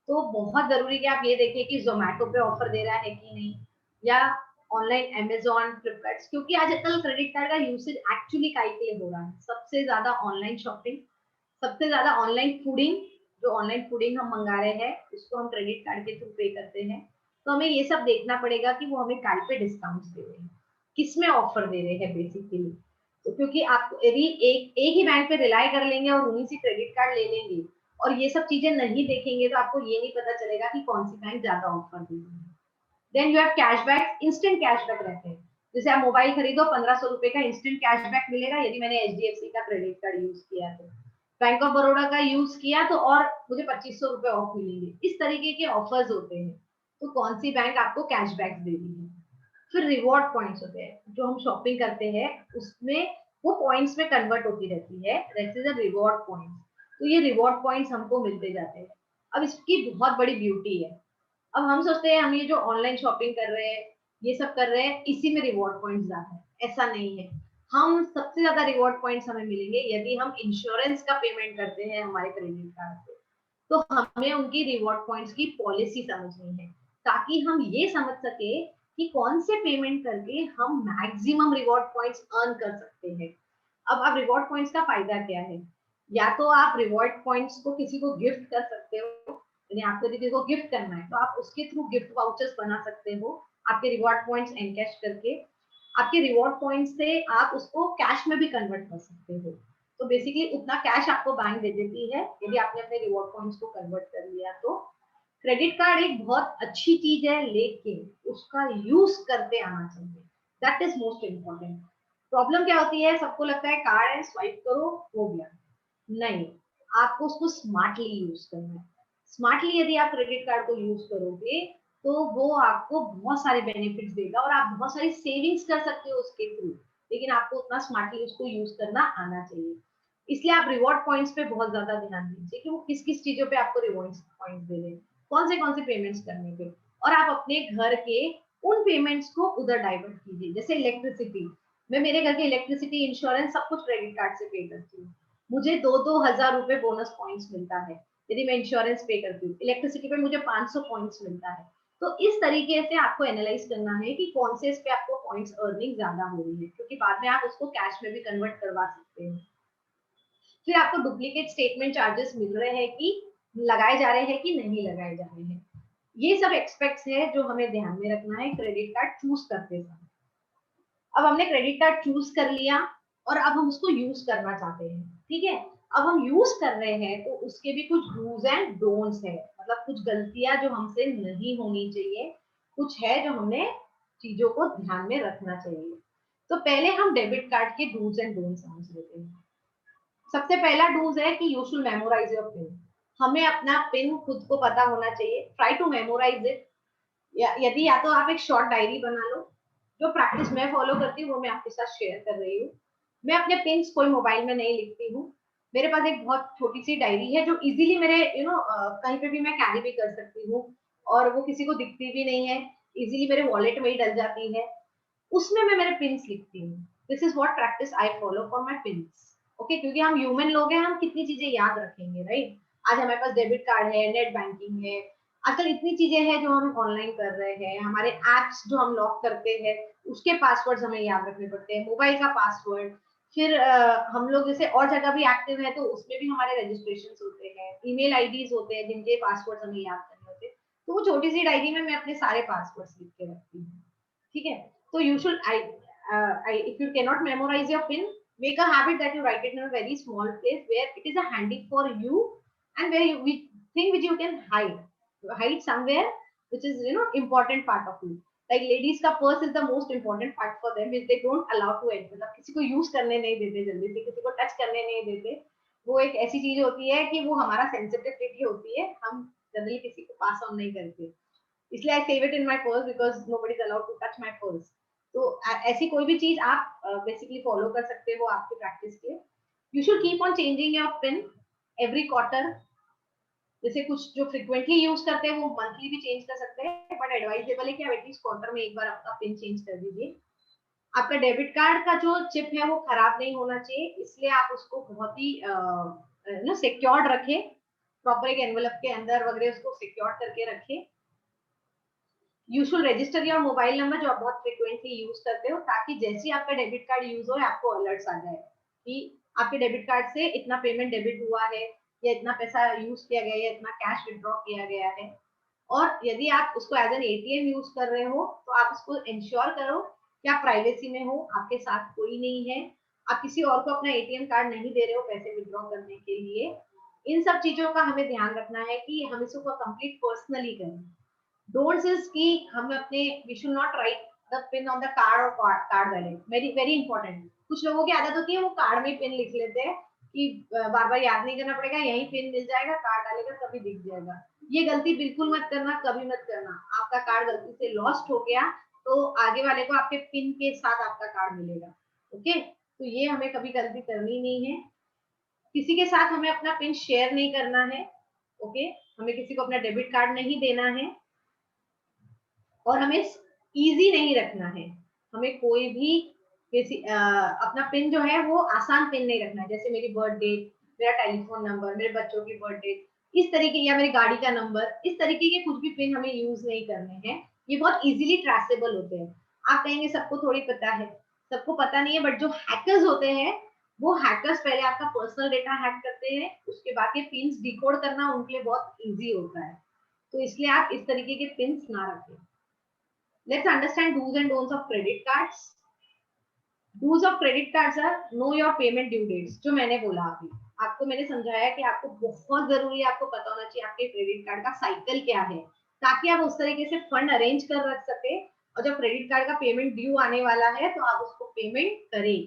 तो बहुत जरूरी है कि आप ये देखिए कि जोमेटो पे ऑफर दे रहा है कि नहीं, या ऑनलाइन अमेजोन फ्लिपकार्ट, क्योंकि आजकल क्रेडिट कार्ड का यूसेज एक्चुअली काय के लिए हो रहा है, सबसे ज्यादा ऑनलाइन शॉपिंग, सबसे ज्यादा ऑनलाइन फूडिंग। जो ऑनलाइन फूडिंग हम मंगा रहे हैं उसको हम क्रेडिट कार्ड के थ्रू पे करते हैं। तो हमें ये सब देखना पड़ेगा कि वो हमें काय पे डिस्काउंट दे रहे हैं, किसमें ऑफर दे रहे हैं बेसिकली। तो क्योंकि आप यदि एक ही बैंक पे रिलाई कर लेंगे और उन्हीं से क्रेडिट कार्ड ले लेंगे और ये सब चीजें नहीं देखेंगे तो आपको ये नहीं पता चलेगा कि कौन सी बैंक ज्यादा ऑफर दे रही है। Then you have cashback, instant cashback रहते हैं। जैसे आप मोबाइल खरीदो 1500 रुपए का इंस्टेंट कैशबैक मिलेगा यदि मैंने एचडीएफसी का क्रेडिट कार्ड यूज किया तो, बैंक ऑफ बड़ौदा का यूज किया तो और मुझे 2500 रुपए ऑफ मिलेंगे। इस तरीके के ऑफर्स होते हैं। तो कौन सी बैंक आपको कैशबैक दे रही है। फिर रिवॉर्ड पॉइंट्स होते हैं, जो हम शॉपिंग करते हैं उसमें वो पॉइंट्स में कन्वर्ट होती रहती है, that is a reward points. तो ये रिवॉर्ड पॉइंट्स हमको मिलते जाते हैं। अब इसकी बहुत बड़ी ब्यूटी है, अब हम सोचते हैं हम ये जो ऑनलाइन शॉपिंग कर रहे हैं ये सब कर रहे हैं इसी में रिवॉर्ड पॉइंट्स ज्यादा है, ऐसा नहीं है। हम सबसे ज्यादा रिवॉर्ड पॉइंट्स हमें मिलेंगे यदि हम इंश्योरेंस का पेमेंट करते हैं हमारे क्रेडिट कार्ड से। तो हमें उनकी रिवॉर्ड पॉइंट्स की पॉलिसी समझनी है ताकि हम ये समझ सके कि कौन से पेमेंट करके हम मैक्सिमम रिवॉर्ड पॉइंट्स अर्न कर सकते हैं। अब आप रिवॉर्ड पॉइंट्स का फायदा क्या है, या तो आप रिवॉर्ड पॉइंट्स को किसी को गिफ्ट कर सकते हो, यानी आपको किसी को गिफ्ट करना है तो आप उसके थ्रू गिफ्ट वाउचर्स बना सकते हो आपके रिवॉर्ड पॉइंट्स एनकैश करके। आपके रिवॉर्ड पॉइंट्स से आप उसको कैश में भी कन्वर्ट कर सकते हो। तो बेसिकली उतना कैश आपको बैंक दे देती है यदि आपने अपने रिवॉर्ड पॉइंट्स को कन्वर्ट कर लिया तो। क्रेडिट कार्ड एक बहुत अच्छी चीज है लेकिन उसका यूज करते आना चाहिए, that is most important. Problem क्या होती है, सबको लगता है कार्ड है स्वाइप करो हो गया, नहीं, आपको उसको स्मार्टली यूज करना है। स्मार्टली यदि आप क्रेडिट कार्ड को यूज करोगे तो वो आपको बहुत सारे बेनिफिट्स देगा और आप बहुत सारी सेविंग्स कर सकते हो उसके थ्रू, लेकिन आपको उतना स्मार्टली उसको यूज करना आना चाहिए। इसलिए आप रिवॉर्ड पॉइंट्स पे बहुत ज्यादा ध्यान दीजिए कि वो किस किस चीजों पे आपको रिवॉर्ड पॉइंट्स दे रहे हैं, कौन से पेमेंट्स करने पे, और आप अपने घर के उन पेमेंट्स को उधर डाइवर्ट कीजिए। जैसे इलेक्ट्रिसिटी, मैं मेरे घर के इलेक्ट्रिसिटी इंश्योरेंस सब कुछ क्रेडिट कार्ड से पे करती हूँ, मुझे 2-2 हजार रुपए बोनस पॉइंट्स मिलता है यदि मैं इंश्योरेंस पे करती हूँ। इलेक्ट्रिसिटी पे मुझे 500 पॉइंट्स मिलता है। तो इस तरीके से आपको एनालाइज करना है कि कौन से इस पे आपको पॉइंट्स अर्निंग ज्यादा हो रही है, क्योंकि बाद में आप उसको कैश में भी कन्वर्ट करवा सकते हैं। फिर आपको डुप्लीकेट स्टेटमेंट चार्जेस मिल रहे हैं कि लगाए जा रहे हैं कि नहीं लगाए जा रहे हैं, ये सब एक्सपेक्ट्स है जो हमें ध्यान में रखना है क्रेडिट कार्ड चूज करते समय। अब हमने क्रेडिट कार्ड चूज कर लिया और अब हम उसको यूज करना चाहते हैं, ठीक है। अब हम यूज कर रहे हैं तो उसके भी कुछ डूज एंड डोंट्स है, मतलब कुछ गलतियां जो हमसे नहीं होनी चाहिए, कुछ है जो हमें चीजों को ध्यान में रखना चाहिए। तो पहले हम डेबिट कार्ड के डूज एंड डोंट्स समझ लेते हैं। सबसे पहला डूज है कि you should memorize your pin. हमें अपना पिन खुद को पता होना चाहिए, ट्राई टू मेमोराइज इट। यदि या तो आप एक शॉर्ट डायरी बना लो, जो प्रैक्टिस मैं फॉलो करती हूँ वो मैं आपके साथ शेयर कर रही हूँ। मैं अपने पिन्स कोई मोबाइल में नहीं लिखती हूँ, मेरे पास एक बहुत छोटी सी डायरी है जो इजीली मेरे कहीं पे भी मैं कैरी भी कर सकती हूँ और वो किसी को दिखती भी नहीं है, इजीली मेरे वॉलेट में ही डल जाती है। उसमें मैं मेरे पिन्स लिखती हूँ। This is what practice I follow for my pins. Okay, क्योंकि हम ह्यूमन लोग हैं, हम कितनी चीजें याद रखेंगे, राइट। आज हमारे पास डेबिट कार्ड है, नेट बैंकिंग है, आजकल इतनी चीजें हैं जो हम ऑनलाइन कर रहे हैं, हमारे एप्स जो हम लॉक करते हैं उसके पासवर्ड्स हमें याद रखने पड़ते हैं, मोबाइल का पासवर्ड। फिर हम लोग जैसे और जगह भी एक्टिव है तो उसमें भी हमारे रजिस्ट्रेशन होते हैं, ईमेल आईडीज होते हैं जिनके पासवर्ड हमें याद करने होते हैं। तो वो छोटी सी डायरी में मैं अपने सारे पासवर्ड लिख के रखती हूँ, ठीक है। So you should, if you cannot memorize your pin, make a habit that you write it in a very small place where it is a handy for you and where you thing which you can hide somewhere which is important part of you. Like ladies का purse is the most important part for them, which they don't allow to enter. मतलब किसी को use करने नहीं देते जल्दी से, किसी को टच करने नहीं देते. वो एक ऐसी चीज होती है कि वो हमारा सेंसिटिविटी होती है, हम जनरली किसी को पास ऑन नहीं करते. इसलिए I save it in my purse because nobody is allowed to touch my purse. तो ऐसी कोई भी चीज आप बेसिकली फॉलो कर सकते हो आपकी प्रैक्टिस के. You should keep on changing your pin every quarter. जैसे कुछ जो फ्रिक्वेंटली यूज करते हैं वो मंथली भी चेंज कर सकते हैं, बट एडवाइजेबल है कि आप एटलीस्ट क्वार्टर में एक बार आपका पिन चेंज कर दीजिए. आपका डेबिट कार्ड का जो चिप है वो खराब नहीं होना चाहिए, इसलिए आप उसको बहुत ही सिक्योर्ड रखें. प्रॉपर एक एनवेलप के अंदर वगैरह उसको सिक्योर करके रखें. You should register your mobile number जो आप बहुत फ्रिक्वेंटली यूज करते हो, ताकि जैसे ही आपका डेबिट कार्ड यूज हो आपको अलर्ट्स आ जाए कि आपके डेबिट कार्ड से इतना पेमेंट डेबिट हुआ है, या इतना पैसा यूज किया गया है, या इतना कैश विड्रॉ किया गया है. और यदि आप उसको एज एन एटीएम यूज कर रहे हो तो आप उसको इंश्योर करो कि आप प्राइवेसी में हो, आपके साथ कोई नहीं है, आप किसी और को अपना एटीएम कार्ड नहीं दे रहे हो पैसे विड्रॉ करने के लिए. इन सब चीजों का हमें ध्यान रखना है कि हम इसको कंप्लीट पर्सनली करें. डोंट्स इज कि हम अपने we should not write the pin on the card और card wallet. Very very important. कुछ लोगों की आदत होती है वो कार्ड में पिन लिख लेते हैं कि बार बार याद नहीं करना पड़ेगा, यही पिन मिल जाएगा, कार्ड डालेगा तभी दिख जाएगा. ये गलती बिल्कुल मत करना, कभी मत करना. आपका कार्ड गलती से लॉस्ट हो गया तो आगे वाले को आपके पिन के साथ आपका कार्ड मिलेगा. ओके, तो ये हमें कभी गलती करनी नहीं है. किसी के साथ हमें अपना पिन शेयर नहीं करना है. ओके, हमें किसी को अपना डेबिट कार्ड नहीं देना है, और हमें इजी नहीं रखना है. हमें कोई भी अपना पिन जो है वो आसान पिन नहीं रखना है. जैसे मेरी बर्थ डेट, मेरा टेलीफोन नंबर, मेरे बच्चों की बर्थ डेट, इस तरीके, या मेरी गाड़ी का नंबर, इस तरीके के कुछ भी पिन हमें यूज नहीं करने हैं. ये बहुत इजीली ट्रेसेबल होते हैं. आप कहेंगे सबको थोड़ी पता है, सबको पता नहीं है, बट जो हैकर्स होते हैं वो हैकर्स पहले आपका पर्सनल डेटा हैक करते हैं, उसके बाद ये पिन डिकोड करना उनके लिए बहुत इजी होता है. तो इसलिए आप इस तरीके के पिन ना रखें. Let's understand do's and don'ts of credit cards. Do's of credit cards are know your payment due dates. जो मैंने बोला अभी आपको, मैंने समझाया कि आपको बहुत जरूरी है, आपको पता होना चाहिए आपके क्रेडिट कार्ड का साइकिल क्या है, ताकि आप उस तरीके से फंड अरेंज कर रख सके. और जब क्रेडिट कार्ड का पेमेंट ड्यू आने वाला है तो आप उसको पेमेंट करें.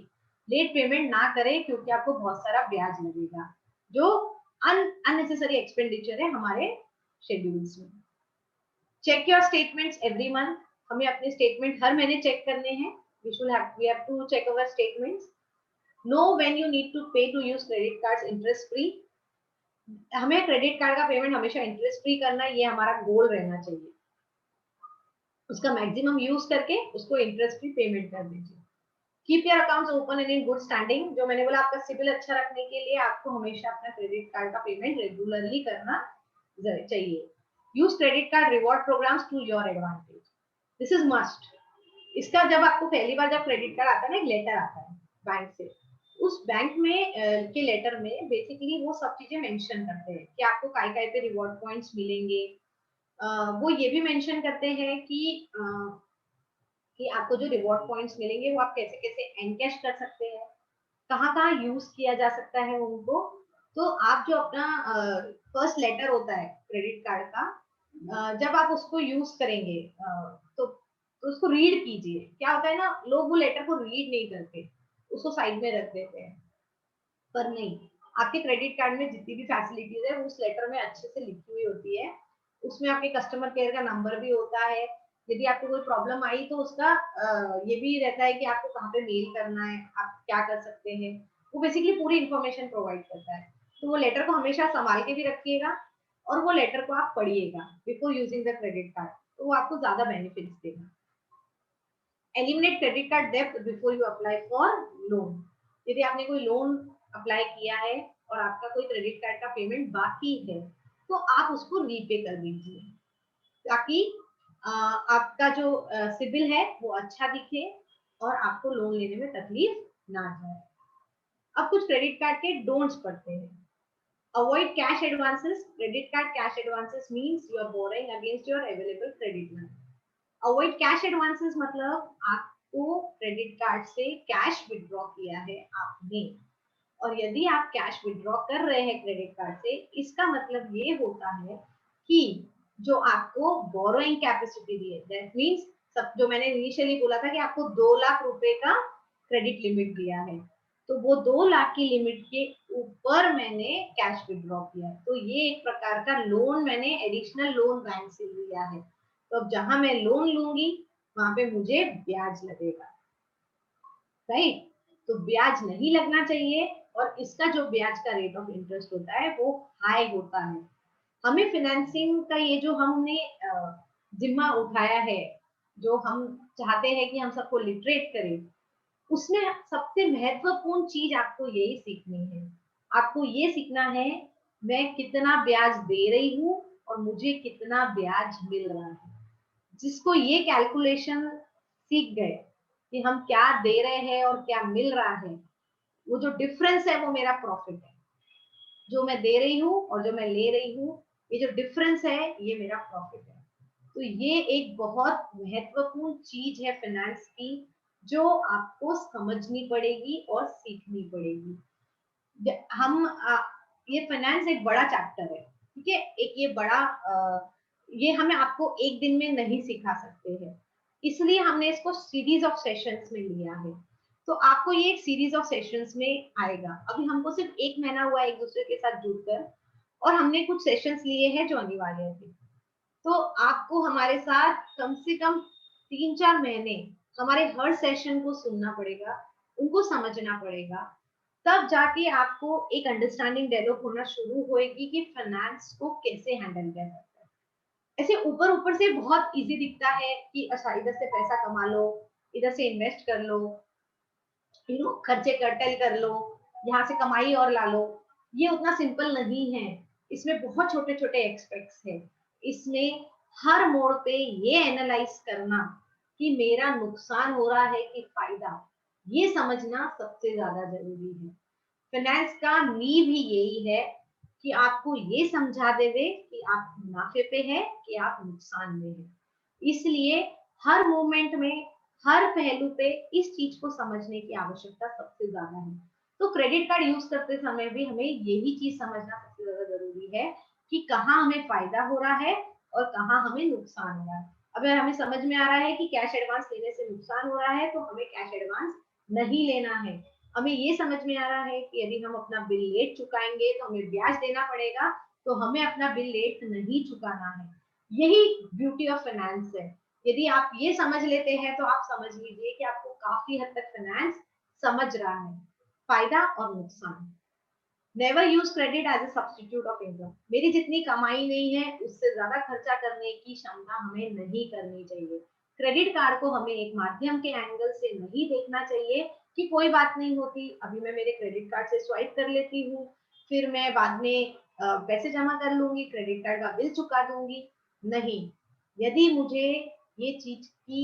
लेट पेमेंट ना करें, क्योंकि आपको बहुत सारा ब्याज लगेगा जो अननेसेसरी एक्सपेंडिचर है हमारे शेड्यूल्स में. Check your statements every month. हमें अपने स्टेटमेंट हर महीने चेक करने हैं. we have to check our statements. Know when you need to pay to use credit cards interest free. हमें क्रेडिट कार्ड का पेमेंट हमेशा इंटरेस्ट फ्री करना है, ये हमारा गोल रहना चाहिए. उसका मैक्सिमम यूज करके उसको इंटरेस्ट फ्री पेमेंट कर दीजिए. Keep your accounts open and in good standing. जो मैंने बोला, आपका सिबिल अच्छा रखने के लिए आपको हमेशा अपना क्रेडिट कार्ड का पेमेंट रेगुलरली करना चाहिए. Use credit card reward programs to your advantage. This is must. इसका जब आपको पहली बार जब क्रेडिट कार्ड आता है ना, एक लेटर आता है बैंक से, उस बैंक में के लेटर में बेसिकली वो सब चीजें मेंशन करते हैं कि आपको काय काय पे रिवॉर्ड पॉइंट्स मिलेंगे. वो ये भी मेंशन करते हैं कि आपको जो रिवॉर्ड पॉइंट्स मिलेंगे वो आप कैसे कैसे एनकैश कर सकते हैं, कहाँ कहाँ यूज किया जा सकता है उनको. तो आप जो अपना फर्स्ट लेटर होता है क्रेडिट कार्ड का, जब आप उसको यूज करेंगे तो उसको रीड कीजिए. क्या होता है ना, लोग वो लेटर को रीड नहीं करते, उसको साइड में रख देते हैं. पर नहीं, आपके क्रेडिट कार्ड में जितनी भी फैसिलिटीज है उस लेटर में अच्छे से लिखी हुई होती है. उसमें आपके कस्टमर केयर का नंबर भी होता है. यदि आपको कोई प्रॉब्लम आई तो उसका ये भी रहता है कि आपको कहाँ पे मेल करना है, आप क्या कर सकते हैं. वो बेसिकली पूरी इंफॉर्मेशन प्रोवाइड करता है. तो वो लेटर को हमेशा संभाल के भी रखिएगा, और वो लेटर को आप पढ़िएगा before using the credit card, तो वो आपको ज्यादा बेनिफिट्स देगा. एलिमिनेट क्रेडिट कार्ड डेब्ट before you apply for loan. यदि आपने कोई लोन अप्लाई किया है और आपका कोई क्रेडिट कार्ड का पेमेंट बाकी है तो आप उसको रीपे कर दीजिए, ताकि आपका जो सिबिल है वो अच्छा दिखे और आपको लोन लेने में तकलीफ ना जाए. अब कुछ क्रेडिट कार्ड के डोंट्स पढ़ते हैं. Avoid cash advances. Credit card cash advances means you are borrowing against your available credit line. Avoid cash advances मतलब आपको क्रेडिट कार्ड से कैश विड्रॉ किया है आपने, और यदि आप कैश विड्रॉ कर रहे हैं क्रेडिट कार्ड से, इसका मतलब ये होता है कि जो आपको बोरोइंग कैपेसिटी दी है। दैट मीन्स सब जो मैंने इनिशियली बोला था कि आपको 2 लाख रुपए का क्रेडिट लिमिट दिया है, तो वो 2 लाख की लिमिट के ऊपर मैंने कैश विड्रॉ किया है। तो ये एक प्रकार का लोन मैंने एडिशनल लोन बैंक से लिया है। तो अब जहां मैं लोन लूंगी वहां पे मुझे ब्याज लगेगा, राइट? तो ब्याज नहीं लगना चाहिए, और इसका जो ब्याज का रेट ऑफ इंटरेस्ट होता है वो हाई होता है। हमें फाइनेंसिंग का ये जो हमने जिम्मा उठाया है, जो हम चाहते हैं कि हम सबको लिटरेट करें, उसमें सबसे महत्वपूर्ण चीज आपको यही सीखनी है। आपको ये सीखना है मैं कितना ब्याज दे रही हूँ और मुझे कितना ब्याज मिल रहा है। जिसको ये कैलकुलेशन सीख गए कि हम क्या दे रहे हैं और क्या मिल रहा है, वो जो डिफरेंस है वो मेरा प्रॉफिट है। जो मैं दे रही हूँ और जो मैं ले रही हूँ, ये जो डिफरेंस है ये मेरा प्रॉफिट है। तो ये एक बहुत महत्वपूर्ण चीज है फाइनेंस की, जो आपको समझनी पड़ेगी और सीखनी पड़ेगी। हम ये फाइनेंस एक बड़ा चैप्टर है, ठीक है? एक ये बड़ा ये हमें आपको एक दिन में नहीं सिखा सकते हैं, इसलिए हमने इसको सीरीज ऑफ सेशंस में लिया है। तो आपको ये एक सीरीज ऑफ सेशंस में आएगा। अभी हमको सिर्फ 1 महीना हुआ एक दूसरे के साथ जुड़कर, और हमने कुछ सेशंस लिए हैं जो अनिवार्य थे। तो आपको हमारे साथ कम से कम 3-4 महीने हमारे हर सेशन को सुनना पड़ेगा, उनको समझना पड़ेगा, तब जाके आपको एक अंडरस्टैंडिंग डेवलप होना शुरू होएगी कि फाइनेंस को कैसे हैंडल किया जाता है। ऐसे ऊपर ऊपर से बहुत इजी दिखता है कि अच्छा इधर से पैसा कमा लो, इधर से इन्वेस्ट कर लो, खर्चे कर्टेल कर लो, यहाँ से कमाई और ला लो। ये उतना सिंपल नहीं है, इसमें बहुत छोटे छोटे एक्सपेक्ट्स है। इसमें हर मोड़ पे ये एनालाइज करना कि मेरा नुकसान हो रहा है कि फायदा, ये समझना सबसे ज्यादा जरूरी है। फाइनेंस का नींव ही यही है कि आपको ये समझा देवे कि आप मुनाफे पे है कि आप नुकसान में है। इसलिए हर मोमेंट में, हर पहलू पे इस चीज को समझने की आवश्यकता सबसे ज्यादा है। तो क्रेडिट कार्ड यूज करते समय भी हमें यही चीज समझना सबसे ज्यादा जरूरी है कि कहाँ हमें फायदा हो रहा है और कहाँ हमें नुकसान हो रहा है। अगर हमें समझ में आ रहा है कि कैश एडवांस लेने से नुकसान हो रहा है तो हमें कैश एडवांस नहीं लेना है। हमें ये समझ में आ रहा है कि यदि हम अपना बिल लेट चुकाएंगे तो हमें ब्याज देना पड़ेगा, तो हमें अपना बिल लेट नहीं चुकाना है। यही ब्यूटी ऑफ फाइनेंस है। यदि आप ये समझ लेते हैं तो आप समझ लीजिए कि आपको काफी हद तक फाइनेंस समझ रहा है, फायदा और नुकसान। Never use credit as a substitute of income. मेरी जितनी कमाई नहीं है उससे ज्यादा खर्चा करने की क्षमता हमें नहीं करनी चाहिए। क्रेडिट कार्ड को हमें एक माध्यम के एंगल से नहीं देखना चाहिए कि कोई बात नहीं होती, अभी मैं मेरे क्रेडिट कार्ड से स्वाइप कर लेती हूँ, फिर मैं बाद में पैसे जमा कर लूंगी, क्रेडिट कार्ड का बिल चुका दूंगी। नहीं, यदि मुझे ये चीज की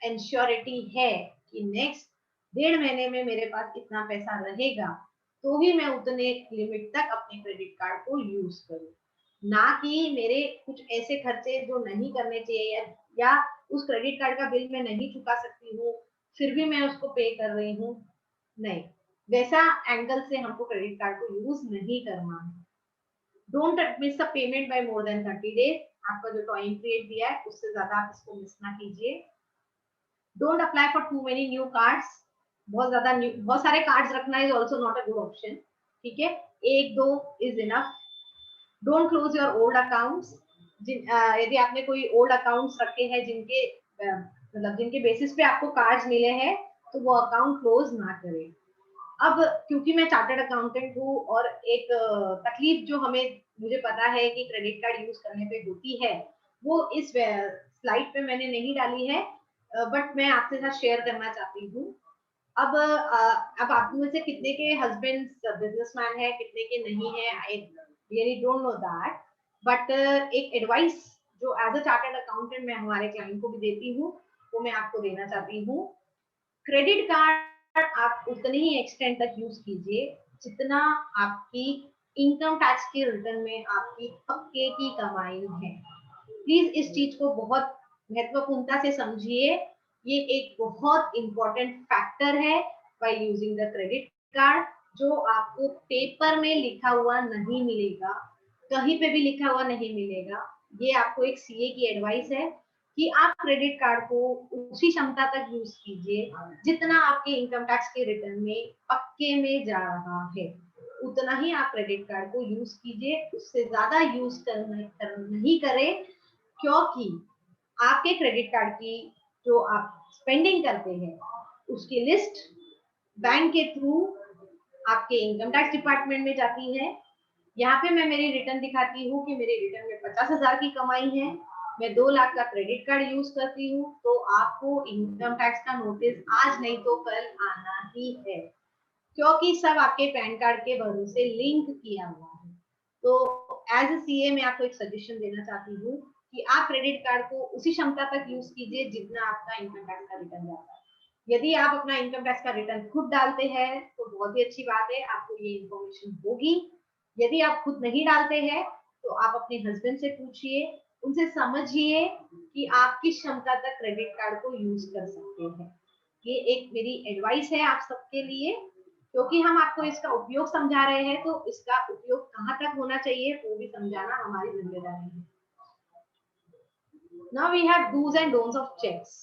इंश्योरिटी है कि नेक्स्ट 1.5 महीने में मेरे पास इतना पैसा रहेगा, तो ही मैं उतने लिमिट तक अपने क्रेडिट कार्ड को यूज करूँ। ना कि मेरे कुछ ऐसे खर्चे जो नहीं करने चाहिए, या उस क्रेडिट कार्ड का बिल मैं नहीं चुका सकती हूँ फिर भी मैं उसको पे कर रही हूँ। नहीं, वैसा एंगल से हमको क्रेडिट कार्ड को यूज नहीं करना है। Don't miss a payment by more than 30 days. आपका जो टाइम पीरियड दिया है उससे ज्यादा आप इसको मिस ना कीजिए। Don't apply for too many new cards. बहुत सारे कार्ड्स रखना is also not a good option, ठीक है? एक दो is enough. Don't close your old accounts. यदि आपने कोई ओल्ड अकाउंट्स रखे हैं जिनके मतलब जिनके बेसिस पे आपको कार्ड्स मिले हैं, तो वो अकाउंट क्लोज ना करें। अब क्योंकि मैं चार्टर्ड अकाउंटेंट हूँ और एक तकलीफ जो हमें मुझे पता है कि क्रेडिट कार्ड यूज करने पे होती है, वो इस स्लाइड पे मैंने नहीं डाली है, बट मैं आपके साथ शेयर करना चाहती हूँ। अब आप में से कितने के हस्बैंड बिजनेसमैन है, कितने के नहीं है, I really don't know that. But एक एडवाइस जो एज अ चार्टर्ड अकाउंटेंट मैं हमारे क्लाइंट को भी देती हूँ, वो मैं आपको देना चाहती हूँ। क्रेडिट कार्ड आप उतने ही एक्सटेंड तक यूज कीजिए जितना आपकी इनकम टैक्स के रिटर्न में आपकी पक्के की कमाई है। प्लीज इस चीज को बहुत महत्वपूर्णता से समझिए। ये एक बहुत इंपॉर्टेंट फैक्टर है by using the credit card, जो आपको पेपर में लिखा हुआ नहीं मिलेगा, कहीं पे भी लिखा हुआ नहीं मिलेगा। ये आपको एक सीए की एडवाइस है कि आप क्रेडिट कार्ड को उसी क्षमता तक यूज कीजिए जितना आपके इनकम टैक्स के रिटर्न में पक्के में जा रहा है, उतना ही आप क्रेडिट कार्ड को यूज कीजिए, उससे ज्यादा यूज नहीं करें, क्योंकि आपके क्रेडिट कार्ड की जो आप स्पेंडिंग करते हैं उसकी लिस्ट बैंक के थ्रू आपके इनकम टैक्स डिपार्टमेंट में जाती है। यहाँ पे मैं मेरी रिटर्न दिखाती हूँ कि मेरे रिटर्न में 50,000 की कमाई है, मैं 2 लाख का क्रेडिट कार्ड यूज करती हूँ, तो आपको इनकम टैक्स का नोटिस आज नहीं तो कल आना ही है, क्योंकि सब आपके पैन कार्ड के भरोसे लिंक किया हुआ है। तो एज ए सीए मैं आपको एक सजेशन देना चाहती हूँ कि आप क्रेडिट कार्ड को उसी क्षमता तक यूज कीजिए जितना आपका इनकम टैक्स का रिटर्न जाता है। यदि आप अपना इनकम टैक्स का रिटर्न खुद डालते हैं तो बहुत ही अच्छी बात है, आपको ये इन्फॉर्मेशन होगी। यदि आप खुद नहीं डालते हैं तो आप अपने हस्बैंड से पूछिए, उनसे समझिए कि आप किस क्षमता तक क्रेडिट कार्ड को यूज कर सकते हैं। ये एक मेरी एडवाइस है आप सबके लिए, क्योंकि हम आपको इसका उपयोग समझा रहे हैं तो इसका उपयोग कहाँ तक होना चाहिए वो भी समझाना हमारी जिम्मेदारी है। Now we have dos and don'ts of cheques.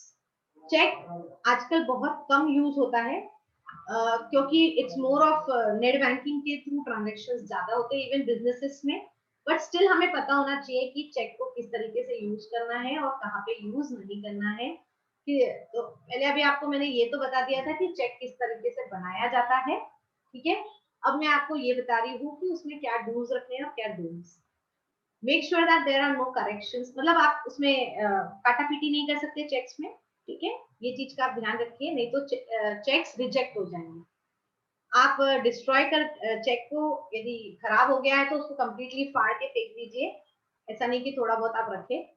Cheque आजकल बहुत कम यूज होता है, क्योंकि it's more of net banking के थ्रू ट्रांजेक्शन ज्यादा होते हैं इवन बिजनेसेस में, बट स्टिल हमें पता होना चाहिए कि चेक को किस तरीके से यूज करना है और कहाँ पे यूज नहीं करना है। तो पहले अभी आपको मैंने ये तो बता दिया था कि चेक किस तरीके से बनाया जाता है, ठीक है। अब मैं आपको ये बता रही हूँ कि उसमें क्या डूज रखने हैं और क्या don'ts. Make sure that there are no corrections, मतलब आप उसमें काटापीटी नहीं कर सकते चेक्स में, ठीक है। ये चीज का आप ध्यान रखिए, नहीं तो चेक्स रिजेक्ट हो जाएंगे। आप डिस्ट्रॉय कर चेक को, यदि खराब हो गया है तो उसको कंप्लीटली फाड़ के फेंक दीजिए, ऐसा नहीं कि थोड़ा बहुत आप रखें।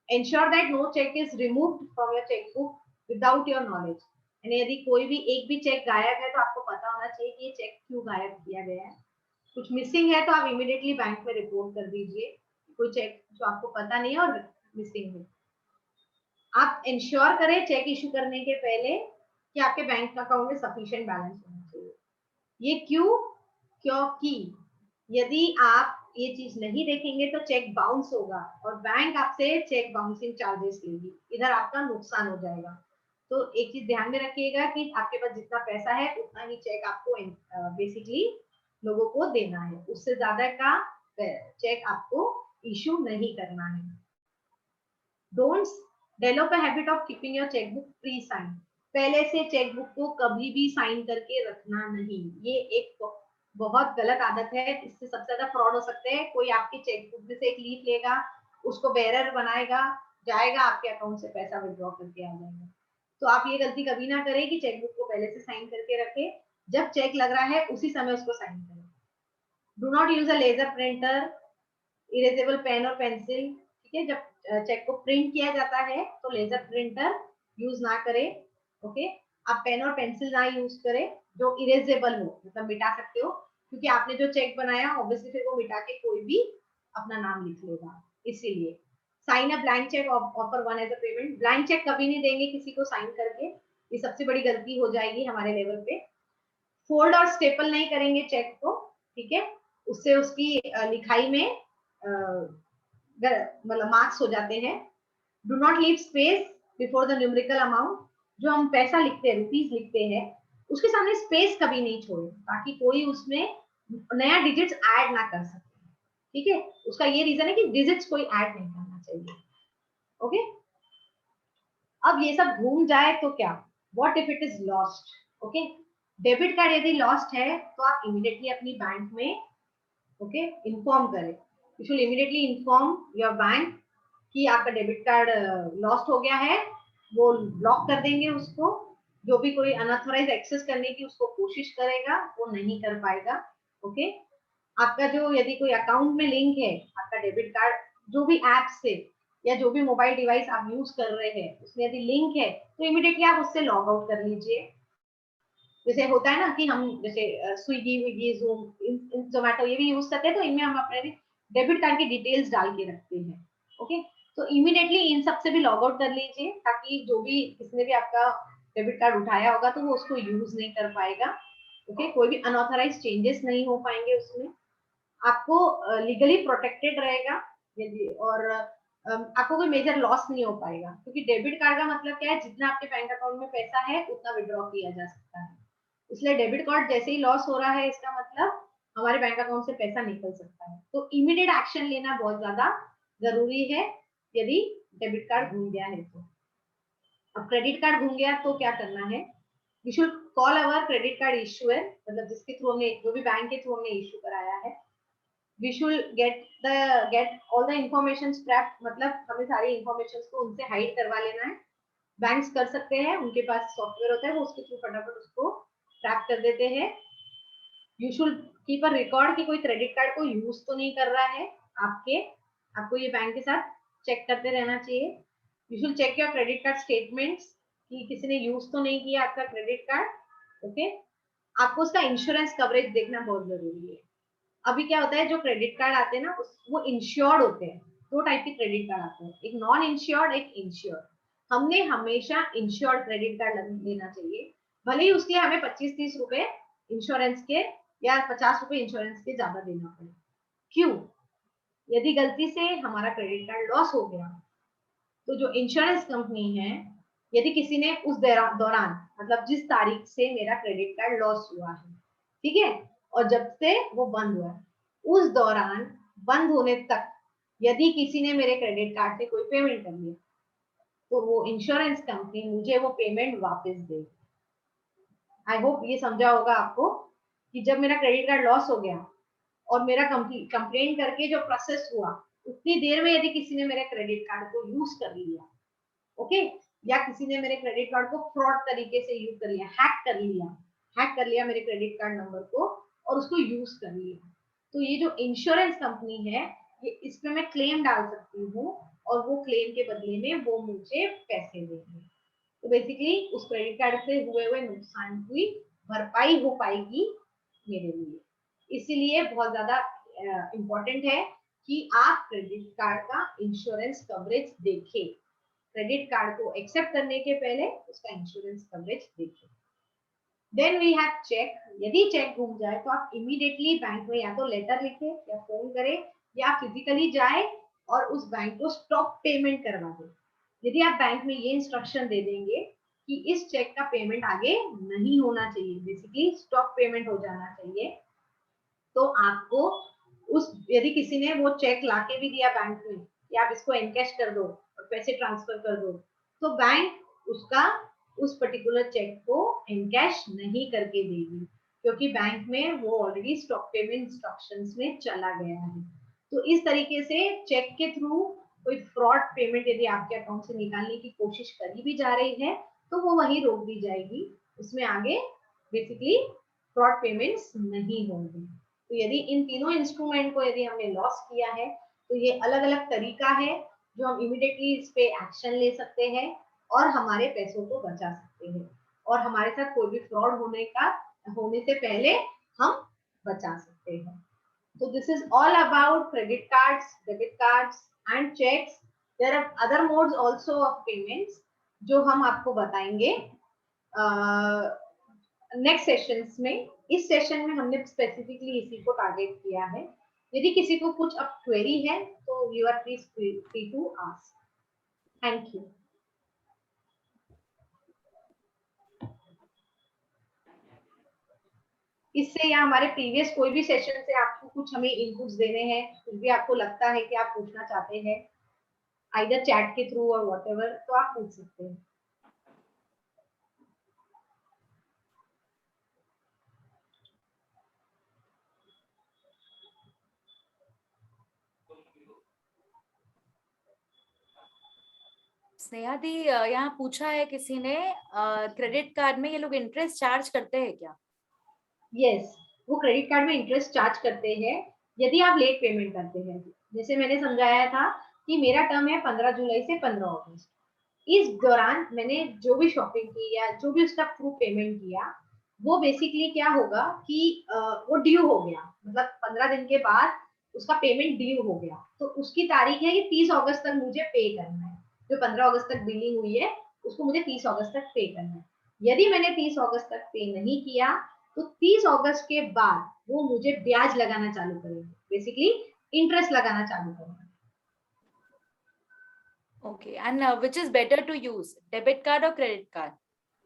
Ensure that no check is removed from your checkbook without your knowledge। यानी यदि कोई भी एक भी चेक गायब है तो आपको पता होना चाहिए कि ये चेक क्यों गायब किया गया है। कुछ मिसिंग है तो आप इमीडिएटली बैंक में रिपोर्ट कर दीजिए, कोई चेक जो आपको पता नहीं है और मिसिंग है। आप इंश्योर करें चेक इशू करने के पहले कि आपके बैंक अकाउंट में सफिशिएंट बैलेंस होना चाहिए। ये क्यों? क्योंकि यदि आप ये चीज नहीं देखेंगे तो चेक बाउंस होगा और बैंक आपसे चेक बाउंसिंग चार्जेस लेगी, इधर आपका नुकसान हो जाएगा। तो एक चीज ध्यान में रखिएगा कि आपके पास जितना पैसा है उतना ही चेक आपको बेसिकली लोगों को देना है, उससे ज्यादा का चेक आपको इशू नहीं करना है। Don'ts, develop a habit of keeping your chequebook pre sign. पहले से चेकबुक को कभी भी साइन करके रखना नहीं, ये एक बहुत गलत आदत है, इससे सबसे ज्यादा फ्रॉड हो सकते हैं। कोई आपकी चेकबुक में से एक लीफ लेगा, उसको बेरर बनाएगा, जाएगा आपके अकाउंट से पैसा विड्रॉ करके आ जाएगा। तो आप ये गलती कभी ना करें कि चेकबुक को पहले से साइन करके रखें, जब चेक लग रहा है उसी समय उसको साइन करें। Do not use a laser printer, erasable pen और पेंसिल, ठीक है। जब चेक को प्रिंट किया जाता है तो लेजर प्रिंटर यूज ना करें, ओके। आप पेन और पेंसिल ना यूज करें जो इरेजेबल हो, मतलब मिटा सकते हो, क्योंकि आपने जो चेक बनाया ऑब्वियसली फिर वो मिटा के कोई भी अपना नाम लिख लेगा, इसीलिए। Sign a blank cheque, offer one as a payment. Blank cheque कभी नहीं देंगे किसी को साइन करके, ये सबसे बड़ी गलती हो जाएगी हमारे लेवल पे। फोल्ड और स्टेपल नहीं करेंगे चेक को, ठीक है, उससे उसकी लिखाई में मतलब मार्क्स हो जाते हैं। Do not leave space before the numerical amount. जो हम पैसा लिखते हैं, रुपीज लिखते हैं, उसके सामने स्पेस कभी नहीं छोड़े ताकि कोई उसमें नया डिजिट्स ऐड ना कर सके, ठीक है। उसका ये रीजन है कि डिजिट्स कोई ऐड नहीं करना चाहिए, ओके। अब ये सब घूम जाए तो क्या, what if it is lost, okay. Debit card यदि लॉस्ट है तो आप इमीडिएटली अपनी बैंक में, ओके, इन्फॉर्म करें। You should immediately inform your bank कि आपका डेबिट कार्ड लॉस्ट हो गया है, वो ब्लॉक कर देंगे उसको। जो भी कोई अनऑथराइज एक्सेस करने की उसको कोशिश करेगा वो नहीं कर पाएगा, ओके। आपका जो यदि कोई अकाउंट में लिंक है आपका डेबिट कार्ड, जो भी ऐप से या जो भी मोबाइल डिवाइस आप यूज कर रहे हैं उसमें यदि लिंक है तो इमीडिएटली आप उससे लॉग आउट कर लीजिए। जैसे होता है ना कि हम जैसे स्विगी विगी जूम जोमेटो ये भी यूज करते हैं, तो इनमें हम अपने डेबिट कार्ड की डिटेल्स डाल के रखते हैं, ओके। तो इमीडिएटली इन सब से भी लॉग आउट कर लीजिए ताकि जो भी किसने भी आपका डेबिट कार्ड उठाया होगा तो वो उसको यूज नहीं कर पाएगा, ओके। कोई भी अनऑथराइज चेंजेस नहीं हो पाएंगे उसमें, आपको लीगली प्रोटेक्टेड रहेगा। यदि और आपको कोई मेजर लॉस नहीं हो पाएगा, क्योंकि डेबिट कार्ड का मतलब क्या है, जितना आपके बैंक अकाउंट में पैसा है उतना विड्रॉ किया जा सकता है। इसलिए डेबिट कार्ड जैसे ही लॉस हो रहा है, इसका मतलब हमारे बैंक अकाउंट से पैसा निकल सकता है। तो इमीडिएट एक्शन लेना बहुत ज्यादा जरूरी है यदि डेबिट कार्ड घूम गया है तो। अब क्रेडिट कार्ड घूम गया तो क्या करना है, we should call our credit card issuer, मतलब जिसके थ्रू हमने, जो भी बैंक के थ्रू हमने इशू कराया है, we should get all the information scrap, मतलब हमें सारी इंफॉर्मेशन को उनसे हाइड करवा लेना है। बैंक्स कर सकते हैं, उनके पास सॉफ्टवेयर होता है, वो उसके थ्रू फटाफट उसको ट्रैप कर देते हैं। You should keep a record कि कोई क्रेडिट कार्ड को यूज तो नहीं कर रहा है आपके, आपको ये बैंक के साथ चेक करते रहना चाहिए। You should check your credit card statements कि किसी ने यूज तो नहीं किया आपका क्रेडिट कार्ड। ओके, आपको उसका इंश्योरेंस कवरेज देखना बहुत जरूरी है। अभी क्या होता है, जो क्रेडिट कार्ड आते हैं ना, वो इंश्योर्ड होते हैं। दो टाइप के क्रेडिट कार्ड आते हैं, एक नॉन इंश्योर्ड, एक इंश्योर्ड। हमने हमेशा इंश्योर्ड क्रेडिट कार्ड लेना चाहिए, भले ही उसके लिए हमें 25-30 रुपए इंश्योरेंस के या 50 रुपए इंश्योरेंस के ज्यादा देना पड़े। क्यों? यदि गलती से हमारा क्रेडिट कार्ड लॉस हो गया, तो जो इंश्योरेंस कंपनी है, यदि किसी ने उस दौरान, मतलब जिस तारीख से मेरा क्रेडिट कार्ड लॉस हुआ है, ठीक है, और जब से वो बंद हुआ है, उस दौरान बंद होने तक यदि किसी ने मेरे क्रेडिट कार्ड से कोई पेमेंट कर लिया, तो वो इंश्योरेंस कंपनी मुझे वो पेमेंट वापस देगी। आई होप ये समझा होगा आपको कि जब मेरा क्रेडिट कार्ड लॉस हो गया और मेरा कंप्लेन करके जो प्रोसेस हुआ, उतनी देर में यदि किसी ने मेरे क्रेडिट कार्ड को यूज कर लिया, ओके, या किसी ने मेरे क्रेडिट कार्ड को फ्रॉड तरीके से यूज कर लिया, हैक कर लिया मेरे क्रेडिट कार्ड नंबर को और उसको यूज कर लिया, तो ये जो इंश्योरेंस कंपनी है, ये इस पे मैं क्लेम डाल सकती हूँ और वो क्लेम के बदले में वो मुझे पैसे देंगे। तो बेसिकली उस क्रेडिट कार्ड से हुए नुकसान की भरपाई हो पाएगी मेरे लिए। इसीलिए बहुत ज्यादा इम्पोर्टेंट है कि आप क्रेडिट कार्ड का इंश्योरेंस कवरेज देखें। क्रेडिट कार्ड को एक्सेप्ट करने के पहले उसका इंश्योरेंस कवरेज देखें। Then we have cheque. यदि चेक घूम जाए तो आप इमीडिएटली बैंक में या तो लेटर लिखे या फोन करें या फिजिकली जाए और उस बैंक को स्टॉप पेमेंट करवा दें। यदि आप बैंक में ये इंस्ट्रक्शन दे देंगे कि इस चेक का पेमेंट आगे नहीं होना चाहिए, बेसिकली स्टॉप पेमेंट हो जाना चाहिए, तो आपको उस, यदि किसी ने वो चेक लाके भी दिया बैंक में कि आप इसको एनकैश कर दो और पैसे ट्रांसफर कर दो, तो बैंक उसका उस पर्टिकुलर चेक को एनकैश नहीं करके देगी, क्योंकि बैंक में वो ऑलरेडी स्टॉप पेमेंट इंस्ट्रक्शंस में चला गया है। तो इस तरीके से चेक के थ्रू कोई फ्रॉड पेमेंट यदि आपके अकाउंट से निकालने की कोशिश करी भी जा रही है, तो वो वहीं रोक दी जाएगी, उसमें आगे बेसिकली फ्रॉड पेमेंट्स नहीं होंगे। तो यदि इन तीनों इंस्ट्रूमेंट को यदि हमने लॉस किया है, तो ये अलग अलग तरीका है जो हम इमिडिएटली इस पे एक्शन ले सकते हैं और हमारे पैसों को बचा सकते हैं और हमारे साथ कोई भी फ्रॉड होने से पहले हम बचा सकते हैं। So this is all about credit cards, debit cards and checks. There are other modes also of payments जो हम आपको बताएंगे नेक्स्ट सेशंस में। इस सेशन में हमने स्पेसिफिकली इसी को टारगेट किया है। यदि किसी को कुछ अब क्वेरी है तो you are please free to ask. Thank you. इससे या हमारे प्रीवियस कोई भी सेशन से आपको कुछ हमें इनपुट्स देने हैं, कुछ भी आपको लगता है कि आप पूछना चाहते हैं आइदर चैट के थ्रू और व्हाटएवर, तो आप पूछ सकते हैं। स्नेहा दी, यहाँ पूछा है किसी ने, क्रेडिट कार्ड में ये लोग इंटरेस्ट चार्ज करते हैं क्या? यस, वो क्रेडिट कार्ड में इंटरेस्ट चार्ज करते हैं यदि आप लेट पेमेंट करते हैं। जैसे मैंने समझाया था कि मेरा टर्म है 15 जुलाई से 15 अगस्त। इस दौरान मैंने जो भी शॉपिंग की या जो भी उसका प्रूफ पेमेंट किया, वो बेसिकली क्या होगा कि वो ड्यू हो गया, मतलब 15 दिन के बाद उसका पेमेंट ड्यू हो गया, तो उसकी तारीख है कि 30 अगस्त तक मुझे पे करना है। जो 15 अगस्त तक बिलिंग हुई है उसको मुझे 30 अगस्त तक पे करना है। यदि मैंने 30 अगस्त तक पे नहीं किया, तो 30 अगस्त के बाद वो मुझे ब्याज लगाना चालू करेंगे, बेसिकली इंटरेस्ट लगाना चालू करेंगे। Okay, and which is better to use, debit card or credit card?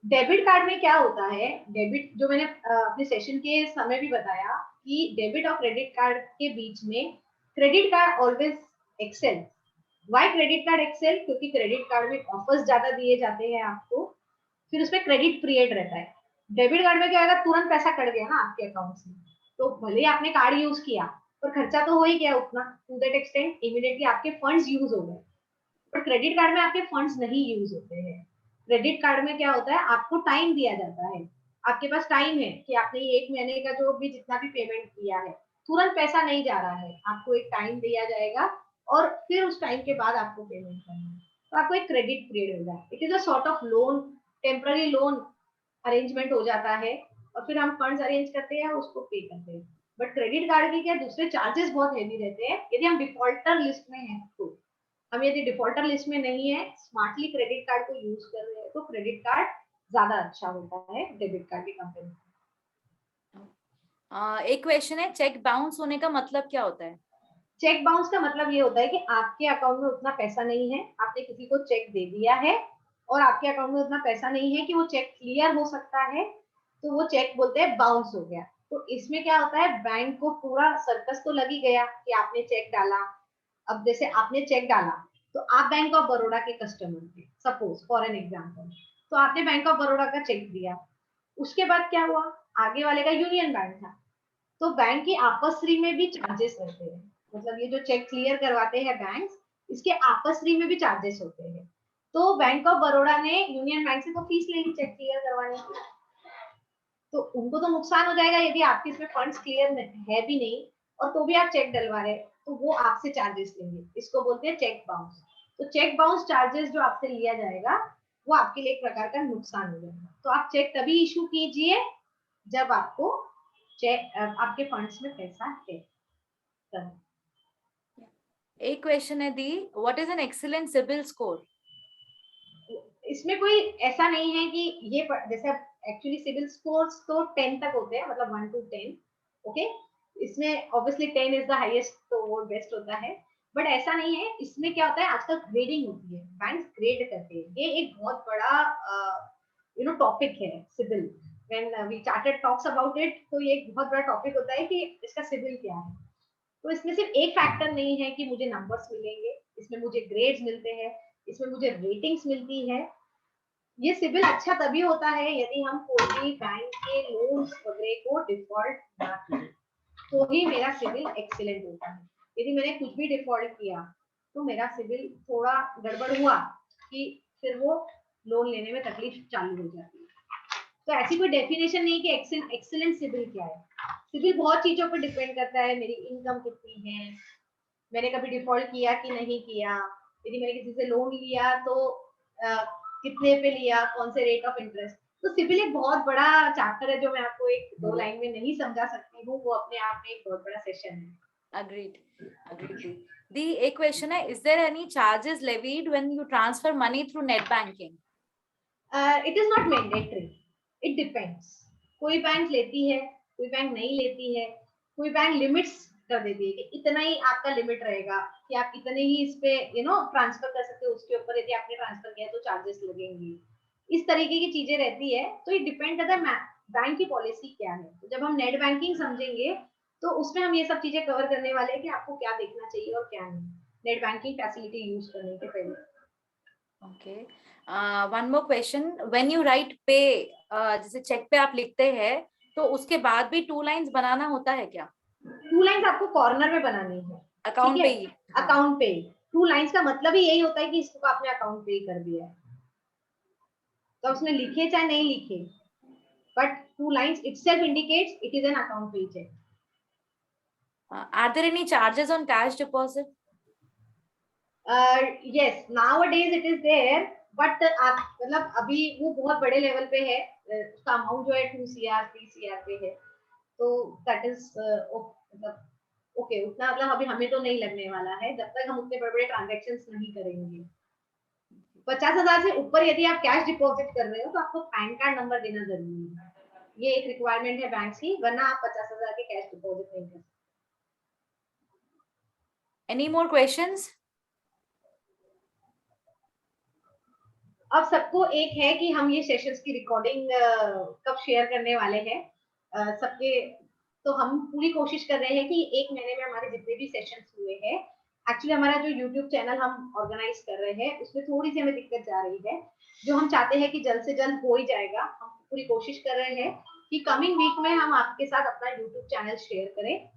Debit card में क्या होता है, डेबिट जो मैंने अपने सेशन के समय भी बताया कि डेबिट और क्रेडिट कार्ड के बीच में credit card always excel. Why credit card excel? क्योंकि क्रेडिट कार्ड में ऑफर्स ज्यादा दिए जाते हैं आपको, फिर उसमें क्रेडिट पीरियड रहता है। डेबिट कार्ड में क्या होगा, तुरंत पैसा कट गया ना आपके अकाउंट से, तो भले ही आपने कार्ड यूज किया पर खर्चा तो हो ही गया उतना, टू दैट एक्सटेंट इमीडिएटली आपके फंड्स यूज हो गए। पर क्रेडिट कार्ड में आपके फंड्स नहीं यूज होते हैं। क्रेडिट कार्ड में क्या होता है, आपको टाइम दिया जाता है, आपके पास टाइम है कि आपने ये 1 महीने का जो भी जितना भी पेमेंट किया है, तुरंत पैसा नहीं जा रहा है, आपको एक टाइम दिया जाएगा और फिर उस टाइम के बाद आपको पेमेंट करना है, तो आपको एक क्रेडिट पीरियड होगा। It is a sort of loan, temporary loan arrangement हो जाता है और फिर हम फंड्स अरेंज करते हैं उसको पे करते हैं। बट क्रेडिट कार्ड के क्या दूसरे चार्जेस बहुत हेवी रहते हैं यदि हम डिफॉल्टर लिस्ट में हैं तो। हम यदि डिफॉल्टर लिस्ट में नहीं है, स्मार्टली क्रेडिट कार्ड को यूज कर रहे हैं, तो क्रेडिट कार्ड ज्यादा अच्छा होता है डेबिट कार्ड की कंपेरिजन। एक क्वेश्चन है, चेक बाउंस होने का मतलब क्या होता है? चेक बाउंस का मतलब ये होता है कि आपके अकाउंट में उतना पैसा नहीं है, आपने किसी को चेक दे दिया है और आपके अकाउंट में उतना पैसा नहीं है कि वो चेक क्लियर हो सकता है, तो वो चेक बोलते हैं बाउंस हो गया। तो इसमें क्या होता है, बैंक को पूरा सर्कस तो लग ही गया कि आपने चेक डाला। अब जैसे आपने चेक डाला तो आप बैंक ऑफ बड़ौदा के कस्टमर थे, सपोज फॉर एन एग्जांपल, तो आपने बैंक ऑफ बड़ौदा का चेक दिया। उसके बाद क्या हुआ, आगे वाले का यूनियन बैंक था, तो बैंक की आपसरी में भी चार्जेस रहते हैं। मतलब ये जो चेक क्लियर करवाते हैं बैंक, इसके आपसरी में भी चार्जेस होते हैं। तो बैंक ऑफ बड़ौदा ने यूनियन बैंक से तो फीस ले ली चेक क्लियर करवाने की, तो उनको तो नुकसान हो जाएगा यदि आपके इसमें फंड्स क्लियर है भी नहीं और तो भी आप चेक डलवा रहे, तो वो आपसे चार्जेस लेंगे, इसको बोलते हैं चेक बाउंस। तो चेक बाउंस चार्जेस जो आपसे लिया जाएगा वो आपके लिए एक प्रकार का नुकसान हो जाएगा। तो आप चेक तभी इशू कीजिए जब आपको चेक आपके फंड्स में पैसा है तब। एक क्वेश्चन है दी, what is an excellent CIBIL score? इसमें कोई ऐसा नहीं है कि ये जैसे एक्चुअली सिविल स्कोर्स तो 10 तक होते हैं, मतलब 1 to 10। ओके, इसमें ऑब्वियसली 10 इज द हाईएस्ट, तो वो बेस्ट होता है। बट ऐसा नहीं है, इसमें क्या होता है आजकल ग्रेडिंग होती है, बैंक ग्रेड करते हैं, ये एक बहुत बड़ा टॉपिक है CIBIL. When we chartered talks about it, तो ये एक बहुत बड़ा टॉपिक होता है कि इसका सिविल क्या है। तो इसमें सिर्फ एक फैक्टर नहीं है कि मुझे नंबर्स मिलेंगे, इसमें मुझे ग्रेड्स मिलते हैं, इसमें मुझे रेटिंग्स मिलती है। ये सिबिल अच्छा तभी होता है यदि हम कोई भी बैंक के लोन्स वगैरह को डिफॉल्ट ना करें, तो ही मेरा सिबिल एक्सीलेंट होता है। यदि मैंने कुछ भी डिफॉल्ट किया तो मेरा सिबिल थोड़ा गड़बड़ हुआ कि फिर वो लोन लेने में तकलीफ चालू हो जाती है। तो ऐसी कोई डेफिनेशन नहीं कि एक्सीलेंट सिबिल क्या है। सिबिल बहुत चीजों पर डिपेंड करता है, मेरी इनकम कितनी है, मैंने कभी डिफॉल्ट किया कि नहीं किया, यदि मैंने किसी से लोन लिया तो कितने पे लिया, कौन से रेट ऑफ इंटरेस्ट। तो सिविल एक बहुत बड़ा चैप्टर है जो मैं आपको एक दो लाइन में नहीं समझा सकती हूँ, वो अपने आप में एक बहुत बड़ा सेशन है। Agreed. Agreed. The एक question है, is there any charges levied when you transfer money through net banking? It is not mandatory, it depends. कोई बैंक लेती है, कोई बैंक नहीं लेती है, कोई बैंक लिमिट्स कर देती है कि इतना ही आपका लिमिट रहेगा कि आप इतने ही इस पे ट्रांसफर कर सकते हो, उसके ऊपर यदि आपने ट्रांसफर किया तो चार्जेस लगेंगे। इस तरीके की चीजें रहती है, तो ये डिपेंड करता है बैंक की पॉलिसी क्या है। तो जब हम नेट बैंकिंग समझेंगे तो उसमें हम ये सब चीजें कवर करने वाले हैं कि आपको क्या देखना चाहिए और क्या नहीं नेट बैंकिंग फैसिलिटी यूज करने के पहले। Okay. One more question. When you write pay, जैसे चेक पे आप लिखते हैं तो उसके बाद भी 2 लाइंस बनाना होता है क्या? 2 लाइंस आपको कॉर्नर में बनानी है, ठीक अकाउंट पे है, ही? हाँ. अकाउंट पे। 2 लाइंस का मतलब ही यही होता है कि इसको आपने अकाउंट पे कर दिया है, तो उसमें लिखे चाहे नहीं लिखे, but 2 lines itself indicates it is an account pay check. Are there any charges on cash deposit? Yes, nowadays it is there, but आप मतलब अभी वो बहुत बड़े लेवल पे है, उसका अमाउंट जो है 2 CR 3 CR पे है, तो दैट इज मतलब ओके, उतना मतलब अभी हमें तो नहीं लगने वाला है जब तक हम उतने बड़े बड़े ट्रांजेक्शन नहीं करेंगे। 50,000 से ऊपर यदि आप कैश डिपॉजिट कर रहे हो तो आपको पैन कार्ड नंबर देना जरूरी है, ये एक रिक्वायरमेंट है बैंक की, वरना आप 50,000 के कैश डिपॉजिट नहीं कर सकते। Any more questions? अब सबको एक है कि हम ये सेशंस की रिकॉर्डिंग कब शेयर करने वाले हैं सबके। तो हम पूरी कोशिश कर रहे हैं कि एक महीने में हमारे जितने भी सेशंस हुए हैं, एक्चुअली हमारा जो यूट्यूब चैनल हम ऑर्गेनाइज कर रहे हैं उसमें थोड़ी सी हमें दिक्कत जा रही है, जो हम चाहते हैं कि जल्द से जल्द हो ही जाएगा। हम पूरी कोशिश कर रहे हैं कि कमिंग वीक में हम आपके साथ अपना यूट्यूब चैनल शेयर करें।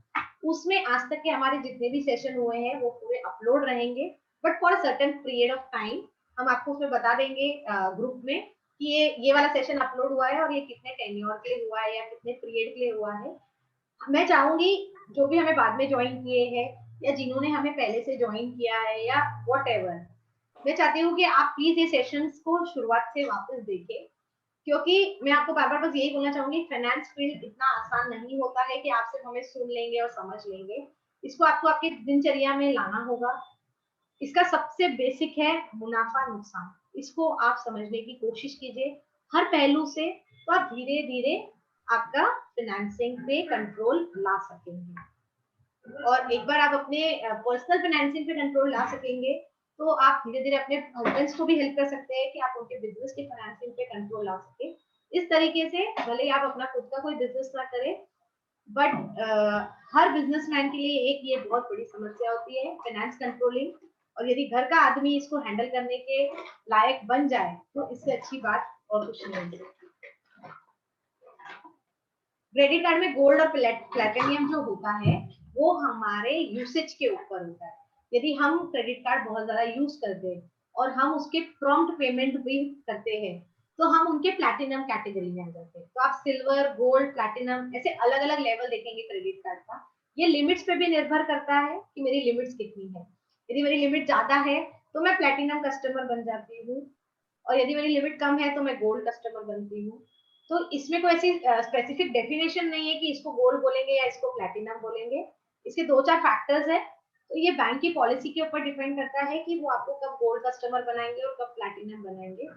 उसमें आज तक के हमारे जितने भी सेशन हुए हैं वो पूरे अपलोड रहेंगे, but for certain period of time हम आपको उसमें बता देंगे ग्रुप में कि ये वाला सेशन अपलोड हुआ है और ये कितने टेन्योर के लिए हुआ है या कितने पीरियड के लिए हुआ है। मैं चाहूंगी जो भी हमें बाद में ज्वाइन किए हैं या जिन्होंने हमें पहले से ज्वाइन किया है या व्हाटएवर, मैं चाहती हूँ कि आप प्लीज ये सेशंस को शुरुआत से वापस देखें, क्योंकि मैं आपको बार बार बस यही बोलना चाहूंगी, फाइनेंस फील्ड इतना आसान नहीं होता है कि आप सिर्फ हमें सुन लेंगे और समझ लेंगे। इसको आपको आपके दिनचर्या में लाना होगा। इसका सबसे बेसिक है मुनाफा नुकसान, इसको आप समझने की कोशिश कीजिए हर पहलू से, तो आप धीरे धीरे आपका फाइनेंसिंग पे कंट्रोल ला सकेंगे। और एक बार आप अपने पर्सनल फाइनेंसिंग पे कंट्रोल ला सकेंगे तो आप धीरे धीरे अपने हस्बैंड्स को भी हेल्प कर सकते हैं कि आप उनके बिजनेस के फाइनेंसिंग पे कंट्रोल ला सके। इस तरीके से भले ही आप अपना खुद का कोई बिजनेस ना करें, बट हर बिजनेसमैन के लिए एक ये बहुत बड़ी समस्या होती है फाइनेंस कंट्रोलिंग। और यदि घर का आदमी इसको हैंडल करने के लायक बन जाए तो इससे अच्छी बात और कुछ नहीं है। क्रेडिट कार्ड में गोल्ड और प्लेटिनियम जो होता है वो हमारे यूसेज के ऊपर होता है। यदि हम क्रेडिट कार्ड बहुत ज्यादा यूज करते हैं और हम उसके प्रॉम्प्ट पेमेंट भी करते हैं तो हम उनके प्लैटिनम कैटेगरी में आ जाते हैं। तो आप सिल्वर, गोल्ड, प्लैटिनम ऐसे अलग अलग लेवल देखेंगे क्रेडिट कार्ड का। ये लिमिट्स पे भी निर्भर करता है कि मेरी लिमिट्स कितनी है। यदि मेरी लिमिट ज्यादा है तो मैं प्लैटिनम कस्टमर बन जाती हूँ, और यदि मेरी लिमिट कम है तो मैं गोल्ड कस्टमर बनती हूँ। तो इसमें कोई ऐसी स्पेसिफिक डेफिनेशन नहीं है कि इसको गोल्ड बोलेंगे या इसको प्लैटिनम बोलेंगे। इसके दो चार फैक्टर्स है। तो ये बैंक की पॉलिसी के ऊपर डिपेंड करता है कि वो आपको कब गोल्ड कस्टमर बनाएंगे और कब प्लैटिनम बनाएंगे।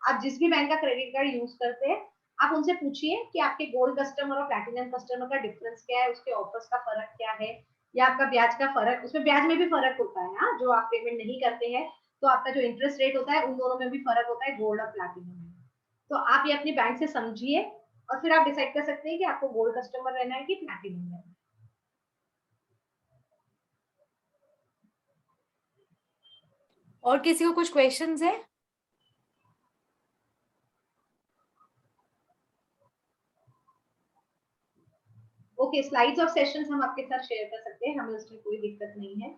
आप जिस भी बैंक का क्रेडिट कार्ड यूज करते हैं आप उनसे पूछिए कि आपके गोल्ड कस्टमर और प्लैटिनम कस्टमर का डिफरेंस क्या है, उसके ऑफर्स का फर्क क्या है, या आपका ब्याज का फर्क, उसमें ब्याज में भी फर्क होता है। हाँ, जो आप पेमेंट नहीं करते हैं तो आपका जो इंटरेस्ट रेट होता है उन दोनों में भी फर्क होता है, गोल्ड और प्लैटिनम में। तो आप ये अपने बैंक से समझिए और फिर आप डिसाइड कर सकते हैं कि आपको गोल्ड कस्टमर रहना है कि प्लैटिनम रहना है। और किसी को कुछ क्वेश्चंस है? ओके, स्लाइड्स और सेशंस हम आपके साथ शेयर कर सकते हैं, हमें उसमें कोई दिक्कत नहीं है।